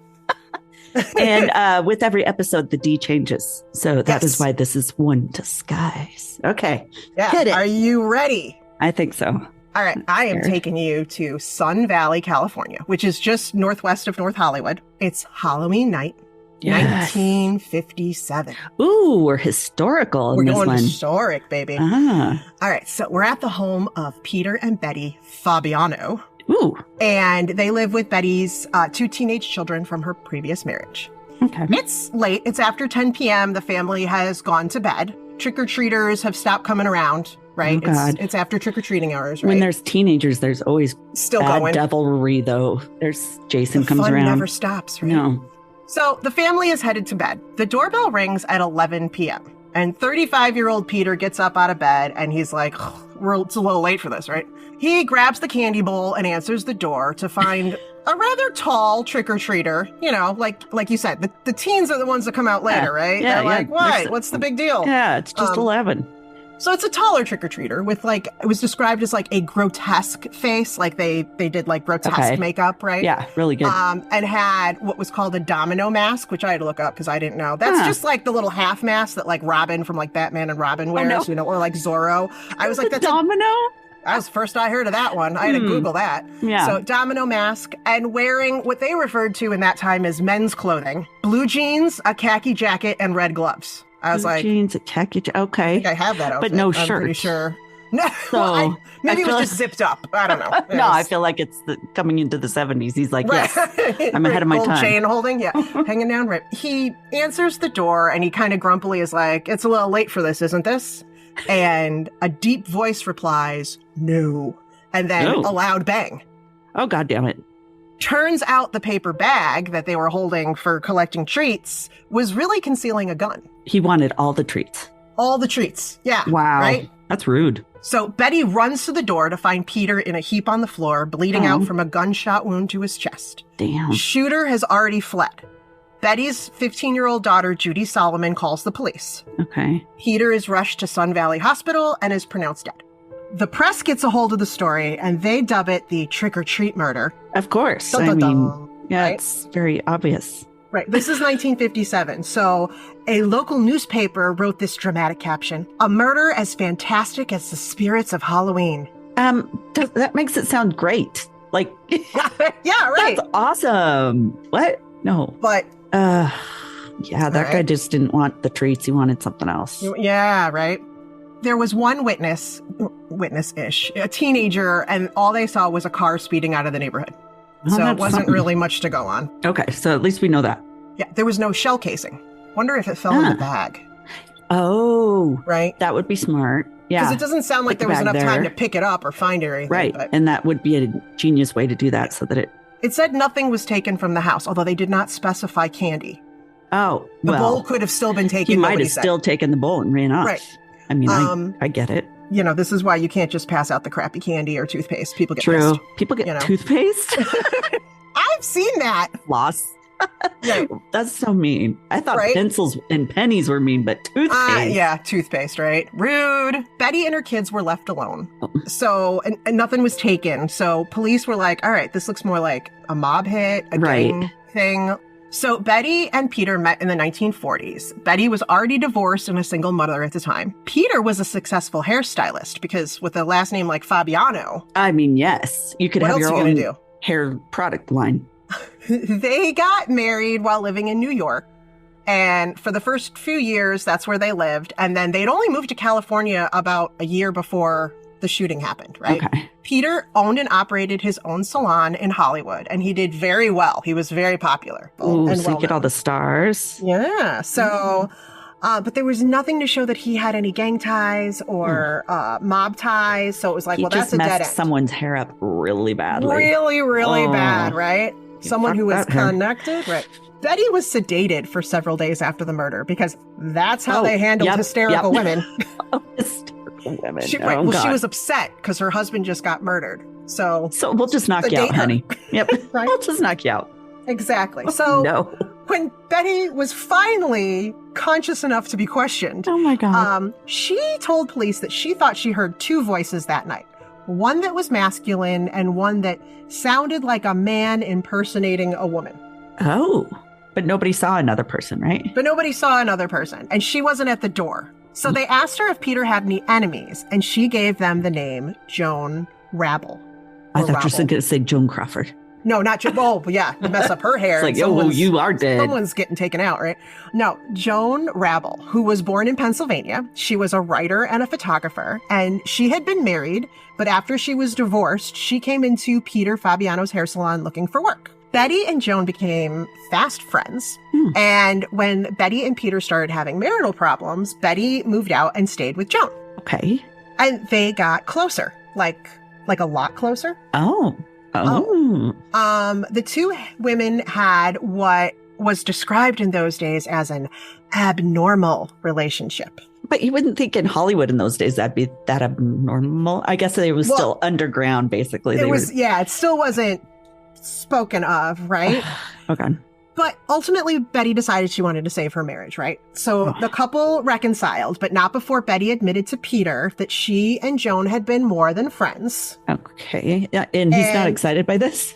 And with every episode, the D changes. So that is why this is One Disguise. Okay. Yeah. Hit it. Are you ready? I think so. All right, I am Scared. taking you to Sun Valley, California, which is just northwest of North Hollywood. It's Halloween night, Yes. 1957. Ooh, we're historical in We're this going one. historic, baby. Ah. All right, so we're at the home of Peter and Betty Fabiano, Ooh. and they live with Betty's 2 teenage children from her previous marriage. Okay. It's late. It's after 10 p.m. The family has gone to bed. Trick-or-treaters have stopped coming around, right? Oh, God. It's after trick-or-treating hours, right? When there's teenagers, there's always Still bad going. devilry, though. There's Jason The comes fun around. never stops, right? No. So the family is headed to bed. The doorbell rings at 11 p.m. And 35-year-old Peter gets up out of bed and he's like, it's a little late for this, right? He grabs the candy bowl and answers the door to find a rather tall trick-or-treater. You know, like you said, the teens are the ones that come out later, right? Yeah, They're yeah. like, what? There's- What's the big deal? Yeah, it's just 11. So it's a taller trick-or-treater with it was described as like a grotesque face, like they did like grotesque Okay. makeup, right? Yeah, really good. And had what was called a domino mask, which I had to look up because I didn't know. That's Huh. just like the little half mask that like Robin from like Batman and Robin wears, no. you know, or like Zorro. I was like, The that's domino? that was the first I heard of that one. I had to Google that. Yeah. So domino mask and wearing what they referred to in that time as men's clothing: blue jeans, a khaki jacket, and red gloves. I was Blue like, jeans, a khaki. Okay. I think I have that outfit. But no I'm shirt. pretty sure. No, So, well, maybe I it was feel just zipped up. I don't know. It No, I was- feel like it's coming into the 70s. He's like, Right. yes, I'm ahead of my Gold time. chain holding, yeah, hanging down. Right. He answers the door and he kind of grumpily is like, "It's a little late for this, isn't this?" And a deep voice replies, "No," and then No. a loud bang. Oh, God damn it. Turns out the paper bag that they were holding for collecting treats was really concealing a gun. He wanted all the treats. All the treats. Yeah. Wow. Right. That's rude. So Betty runs to the door to find Peter in a heap on the floor, bleeding out from a gunshot wound to his chest. Damn. Shooter has already fled. Betty's 15-year-old daughter, Judy Solomon, calls the police. Okay. Peter is rushed to Sun Valley Hospital and is pronounced dead. The press gets a hold of the story and they dub it the trick-or-treat murder. Of course. Dun, I dun, mean, dun. yeah, Right? it's very obvious. Right. This is 1957. So a local newspaper wrote this dramatic caption: "A murder as fantastic as the spirits of Halloween." That makes it sound great. Like, Yeah, right. that's awesome. What? No. But Yeah, that All guy right. just didn't want the treats. He wanted something else. yeah, right. There was one witness-ish, a teenager, and all they saw was a car speeding out of the neighborhood. Oh, So it that's wasn't something. really much to go on. Okay, so at least we know that. Yeah, there was no shell casing. Wonder if it fell in the bag, Oh, right? that would be smart. Because Yeah. it doesn't sound like Put the there was bag enough time there. to pick it up or find it or anything. Right. But And that would be a genius way to do that so that it said nothing was taken from the house, although they did not specify candy. oh, The bowl well, could have still been taken. he might nobody have said. still taken the bowl and ran off. Right. I mean, Um, I get it. You know, this is why you can't just pass out the crappy candy or toothpaste. People get True. pissed. People get you know. toothpaste? I've seen that. Floss. Right. That's so mean. I thought Right? pencils and pennies were mean, but toothpaste. Yeah, toothpaste, right? Rude. Betty and her kids were left alone. Oh. So, and nothing was taken. So police were like, all right, this looks more like a mob hit, a Right. gang thing. So Betty and Peter met in the 1940s. Betty was already divorced and a single mother at the time. Peter was a successful hairstylist because with a last name like Fabiano, I mean, yes. You could what have else your you own gonna do? hair product line. They got married while living in New York. And for the first few years, that's where they lived. And then they'd only moved to California about a year before the shooting happened, right? Okay. Peter owned and operated his own salon in Hollywood, and he did very well. He was very popular. Ooh, and so you get all the stars. Yeah. So, but there was nothing to show that he had any gang ties or mob ties. So it was like, He well, that's just a dead messed end. someone's hair up really badly. Really, really Oh. bad, right? Someone fuck who was that hair. connected, right? Betty was sedated for several days after the murder because that's how Oh, they handled yep, hysterical yep. women. Oh, hysterical women. She, Oh, right, well, she God. was upset because her husband just got murdered. So So we'll just knock you sedate out, her. honey. Yep. Right? We'll just knock you out. Exactly. So no. when Betty was finally conscious enough to be questioned, Oh, my God. she told police that she thought she heard two voices that night. One that was masculine and one that sounded like a man impersonating a woman. Oh. But nobody saw another person, right? But nobody saw another person, and she wasn't at the door. So they asked her if Peter had any enemies, and she gave them the name Joan Rabble. I Or thought you were Rabble. going to say Joan Crawford. No, not Joan. Oh, yeah, you mess up her hair. It's like, and oh, someone's- you are dead. Someone's getting taken out, right? No, Joan Rabble, who was born in Pennsylvania. She was a writer and a photographer, and she had been married, but after she was divorced, she came into Peter Fabiano's hair salon looking for work. Betty and Joan became fast friends, and when Betty and Peter started having marital problems, Betty moved out and stayed with Joan. Okay. And they got closer, like a lot closer. Oh. The two women had what was described in those days as an abnormal relationship. But you wouldn't think in Hollywood in those days that'd be that abnormal. I guess it was still underground, basically. It still wasn't spoken of, right? Okay. But ultimately, Betty decided she wanted to save her marriage, right? So the couple reconciled, but not before Betty admitted to Peter that she and Joan had been more than friends. Okay. Yeah, and he's not excited by this?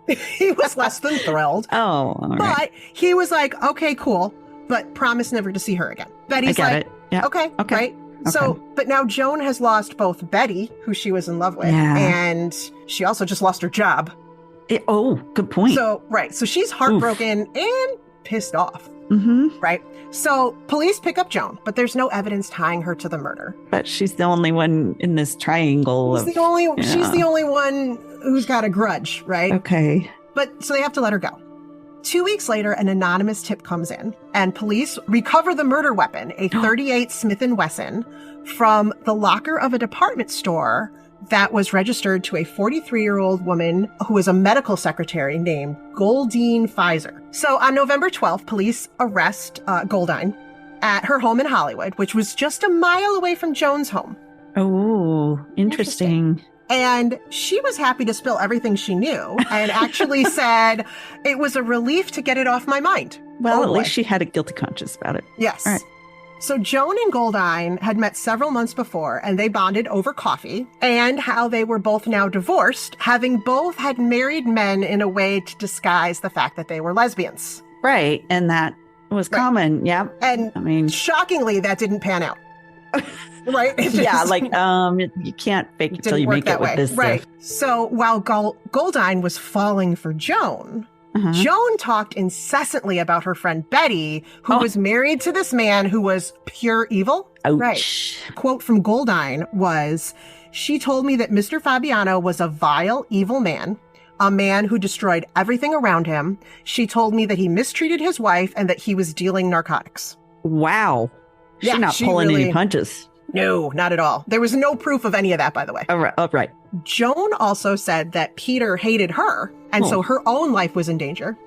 He was less than thrilled. Oh, all right. But he was like, okay, cool, but promise never to see her again. Betty's I get like, it. Yeah. okay, Okay. right? Okay. So, but now Joan has lost both Betty, who she was in love with, Yeah. and she also just lost her job. Good point. So, right. So she's heartbroken and pissed off. Mm-hmm. Right. So police pick up Joan, but there's no evidence tying her to the murder. But she's the only one in this triangle. She's the only one who's got a grudge, right? Okay. But so they have to let her go. 2 weeks later, an anonymous tip comes in, and police recover the murder weapon, a .38 Smith & Wesson, from the locker of a department store that was registered to a 43-year-old woman who was a medical secretary named Goldine Pfizer. So on November 12th, police arrest Goldine at her home in Hollywood, which was just a mile away from Joan's home. Oh, interesting. And she was happy to spill everything she knew and actually said it was a relief to get it off my mind. Well, at least she had a guilty conscience about it. Yes. All right. So Joan and Goldine had met several months before, and they bonded over coffee and how they were both now divorced, having both had married men in a way to disguise the fact that they were lesbians. Right. And that was common. Yeah. And I mean, shockingly, that didn't pan out. Right? Yeah, like you can't fake it till you make it with this right. stuff. So while Goldine was falling for Joan, Joan talked incessantly about her friend Betty, who was married to this man who was pure evil. Ouch. Right. Quote from Goldine was, "She told me that Mr. Fabiano was a vile, evil man, a man who destroyed everything around him. She told me that he mistreated his wife and that he was dealing narcotics." Wow. She's not pulling any punches. No, not at all. There was no proof of any of that, by the way. Oh, right. Joan also said that Peter hated her, and so her own life was in danger.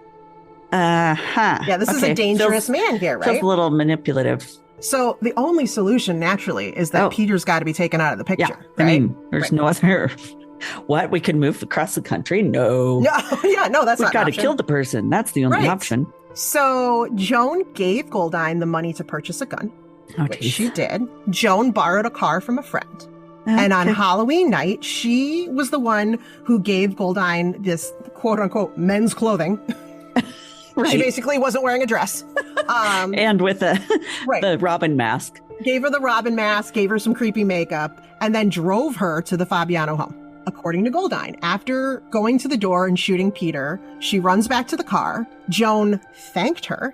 Yeah, this is a dangerous man here, right? Feels a little manipulative. So the only solution, naturally, is that Peter's got to be taken out of the picture. Yeah. Right? I mean, there's no other... What? We can move across the country? No. That's We've not got to an option. kill the person. That's the only Right. option. So Joan gave Goldine the money to purchase a gun, which geez. she did. Joan borrowed a car from a friend. And on Halloween night, she was the one who gave Goldine this quote-unquote men's clothing. Right. She basically wasn't wearing a dress. And with the Robin mask. Gave her the Robin mask, gave her some creepy makeup, and then drove her to the Fabiano home. According to Goldine, after going to the door and shooting Peter, she runs back to the car. Joan thanked her.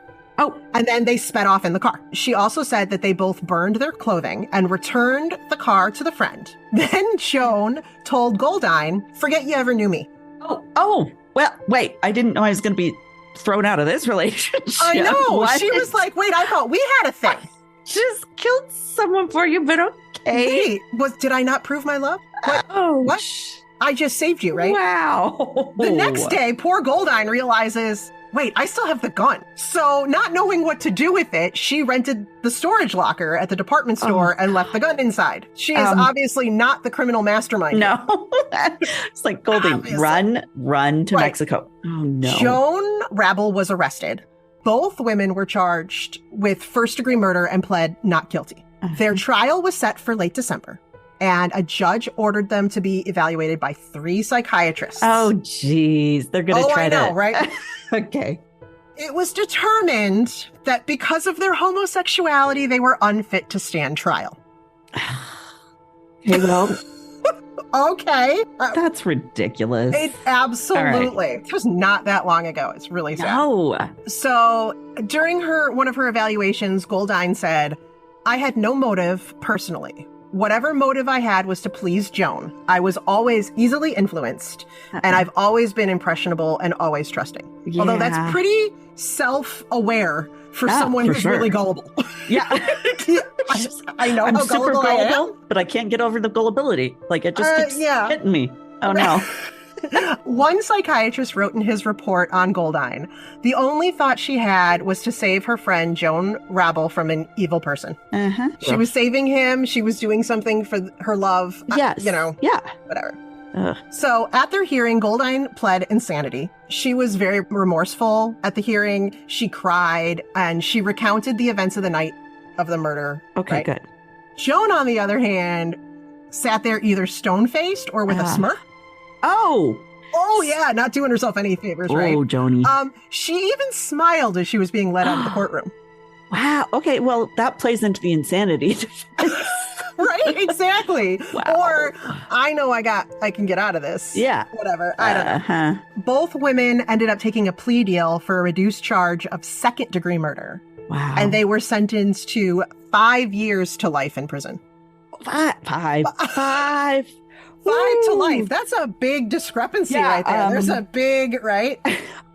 And then they sped off in the car. She also said that they both burned their clothing and returned the car to the friend. Then Joan told Goldine, "Forget you ever knew me." Oh, well, wait, I didn't know I was going to be thrown out of this relationship. I know. What? She was like, wait, I thought we had a thing. Just killed someone for you, but okay. Wait, did I not prove my love? What? Oh, what? I just saved you, right? Wow. The next day, poor Goldine realizes, wait, I still have the gun. So not knowing what to do with it, she rented the storage locker at the department store and left the gun inside. She is obviously not the criminal mastermind. No. It's like Goldine, run to Mexico. Oh, no. Joan Rabble was arrested. Both women were charged with first-degree murder and pled not guilty. Their trial was set for late December, and a judge ordered them to be evaluated by 3 psychiatrists. Oh, geez. They're going to try I know, right? Okay. It was determined that because of their homosexuality, they were unfit to stand trial. Okay, well, Okay. That's ridiculous. It absolutely. It was not that long ago. It's really sad. No. So during one of her evaluations, Goldine said, "I had no motive personally. Whatever motive I had was to please Joan. I was always easily influenced, and I've always been impressionable and always trusting." Yeah. Although that's pretty self-aware for someone who's really gullible. Yeah. I know I'm how super gullible I am. gullible, but I can't get over the gullibility. Like, it just keeps hitting me. Oh, no. One psychiatrist wrote in his report on Goldine, the only thought she had was to save her friend Joan Rabble from an evil person. Uh-huh. She was saving him. She was doing something for her love. Yes. Yeah. Whatever. So at their hearing, Goldine pled insanity. She was very remorseful at the hearing. She cried and she recounted the events of the night of the murder. Okay, good. Joan, on the other hand, sat there either stone-faced or with a smirk. Oh, yeah, not doing herself any favors, right? Oh, Joni. She even smiled as she was being led out of the courtroom. Wow. Okay, well, that plays into the insanity. Right? Exactly. Wow. Or, I know I can get out of this. Yeah. Whatever. I don't know. Both women ended up taking a plea deal for a reduced charge of second-degree murder. Wow. And they were sentenced to 5 years to life in prison. Five. 5 to life. That's a big discrepancy right there. There's a big, right?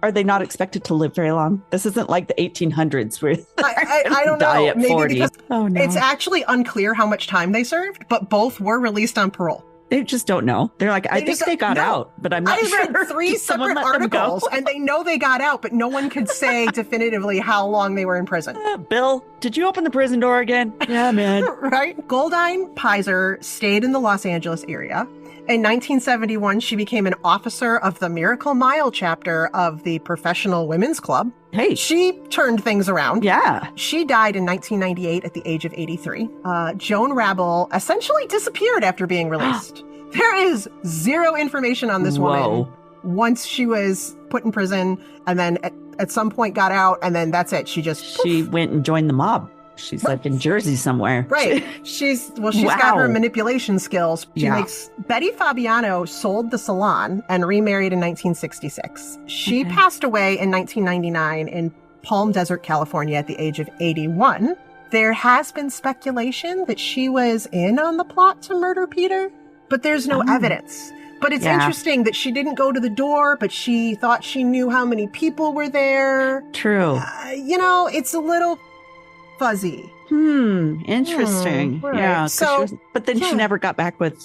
Are they not expected to live very long? This isn't like the 1800s where I don't die know. at Maybe 40. because Oh, no. it's actually unclear how much time they served, but both were released on parole. They just don't know. They're like, I think they got out, but I'm not sure. I read 3 separate articles, and they know they got out, but no one could say definitively how long they were in prison. Bill, did you open the prison door again? Yeah, man. Right? Goldine Pizer stayed in the Los Angeles area. In 1971, she became an officer of the Miracle Mile chapter of the Professional Women's Club. Hey. She turned things around. Yeah. She died in 1998 at the age of 83. Joan Rabble essentially disappeared after being released. There is zero information on this woman once she was put in prison and then at some point got out, and then that's it. She went and joined the mob. She's like in Jersey somewhere. Right. She's got her manipulation skills. Betty Fabiano sold the salon and remarried in 1966. She passed away in 1999 in Palm Desert, California at the age of 81. There has been speculation that she was in on the plot to murder Peter, but there's no evidence. But it's interesting that she didn't go to the door, but she thought she knew how many people were there. True. It's a little fuzzy. Interesting. Right. Yeah. But then she never got back with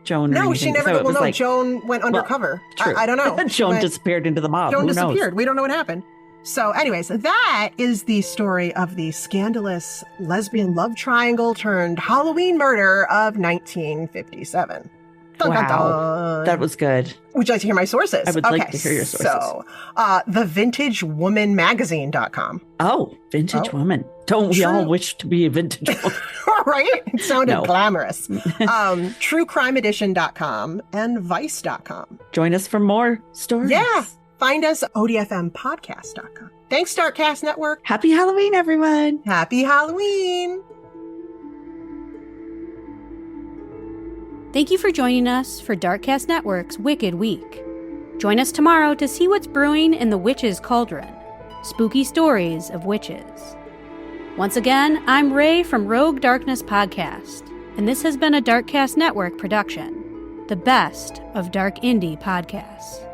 Joan. No, she never. Joan went undercover. True. I don't know. Joan disappeared into the mob. Joan Who disappeared. knows? We don't know what happened. So, anyways, that is the story of the scandalous lesbian love triangle turned Halloween murder of 1957. Dun, dun, dun. That was good. Would you like to hear my sources? I would like to hear your sources. So, thevintagewomanmagazine.com. Oh, vintage woman. Don't we all wish to be a vintage woman? Right? It sounded glamorous. Truecrimeedition.com and Vice.com. Join us for more stories. Yeah. Find us at odfmpodcast.com. Thanks, Darkcast Network. Happy Halloween, everyone. Happy Halloween. Thank you for joining us for Darkcast Network's Wicked Week. Join us tomorrow to see what's brewing in the Witch's Cauldron. Spooky stories of witches. Once again, I'm Ray from Rogue Darkness Podcast, and this has been a Darkcast Network production, the best of dark indie podcasts.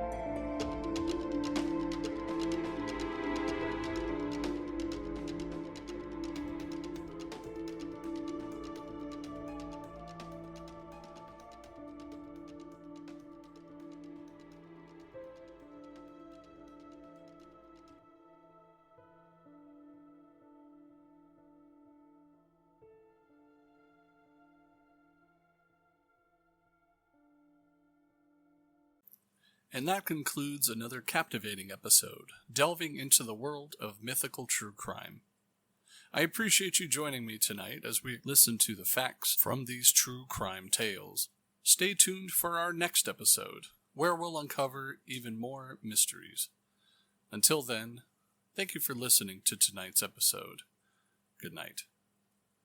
And that concludes another captivating episode, delving into the world of mythical true crime. I appreciate you joining me tonight as we listen to the facts from these true crime tales. Stay tuned for our next episode, where we'll uncover even more mysteries. Until then, thank you for listening to tonight's episode. Good night.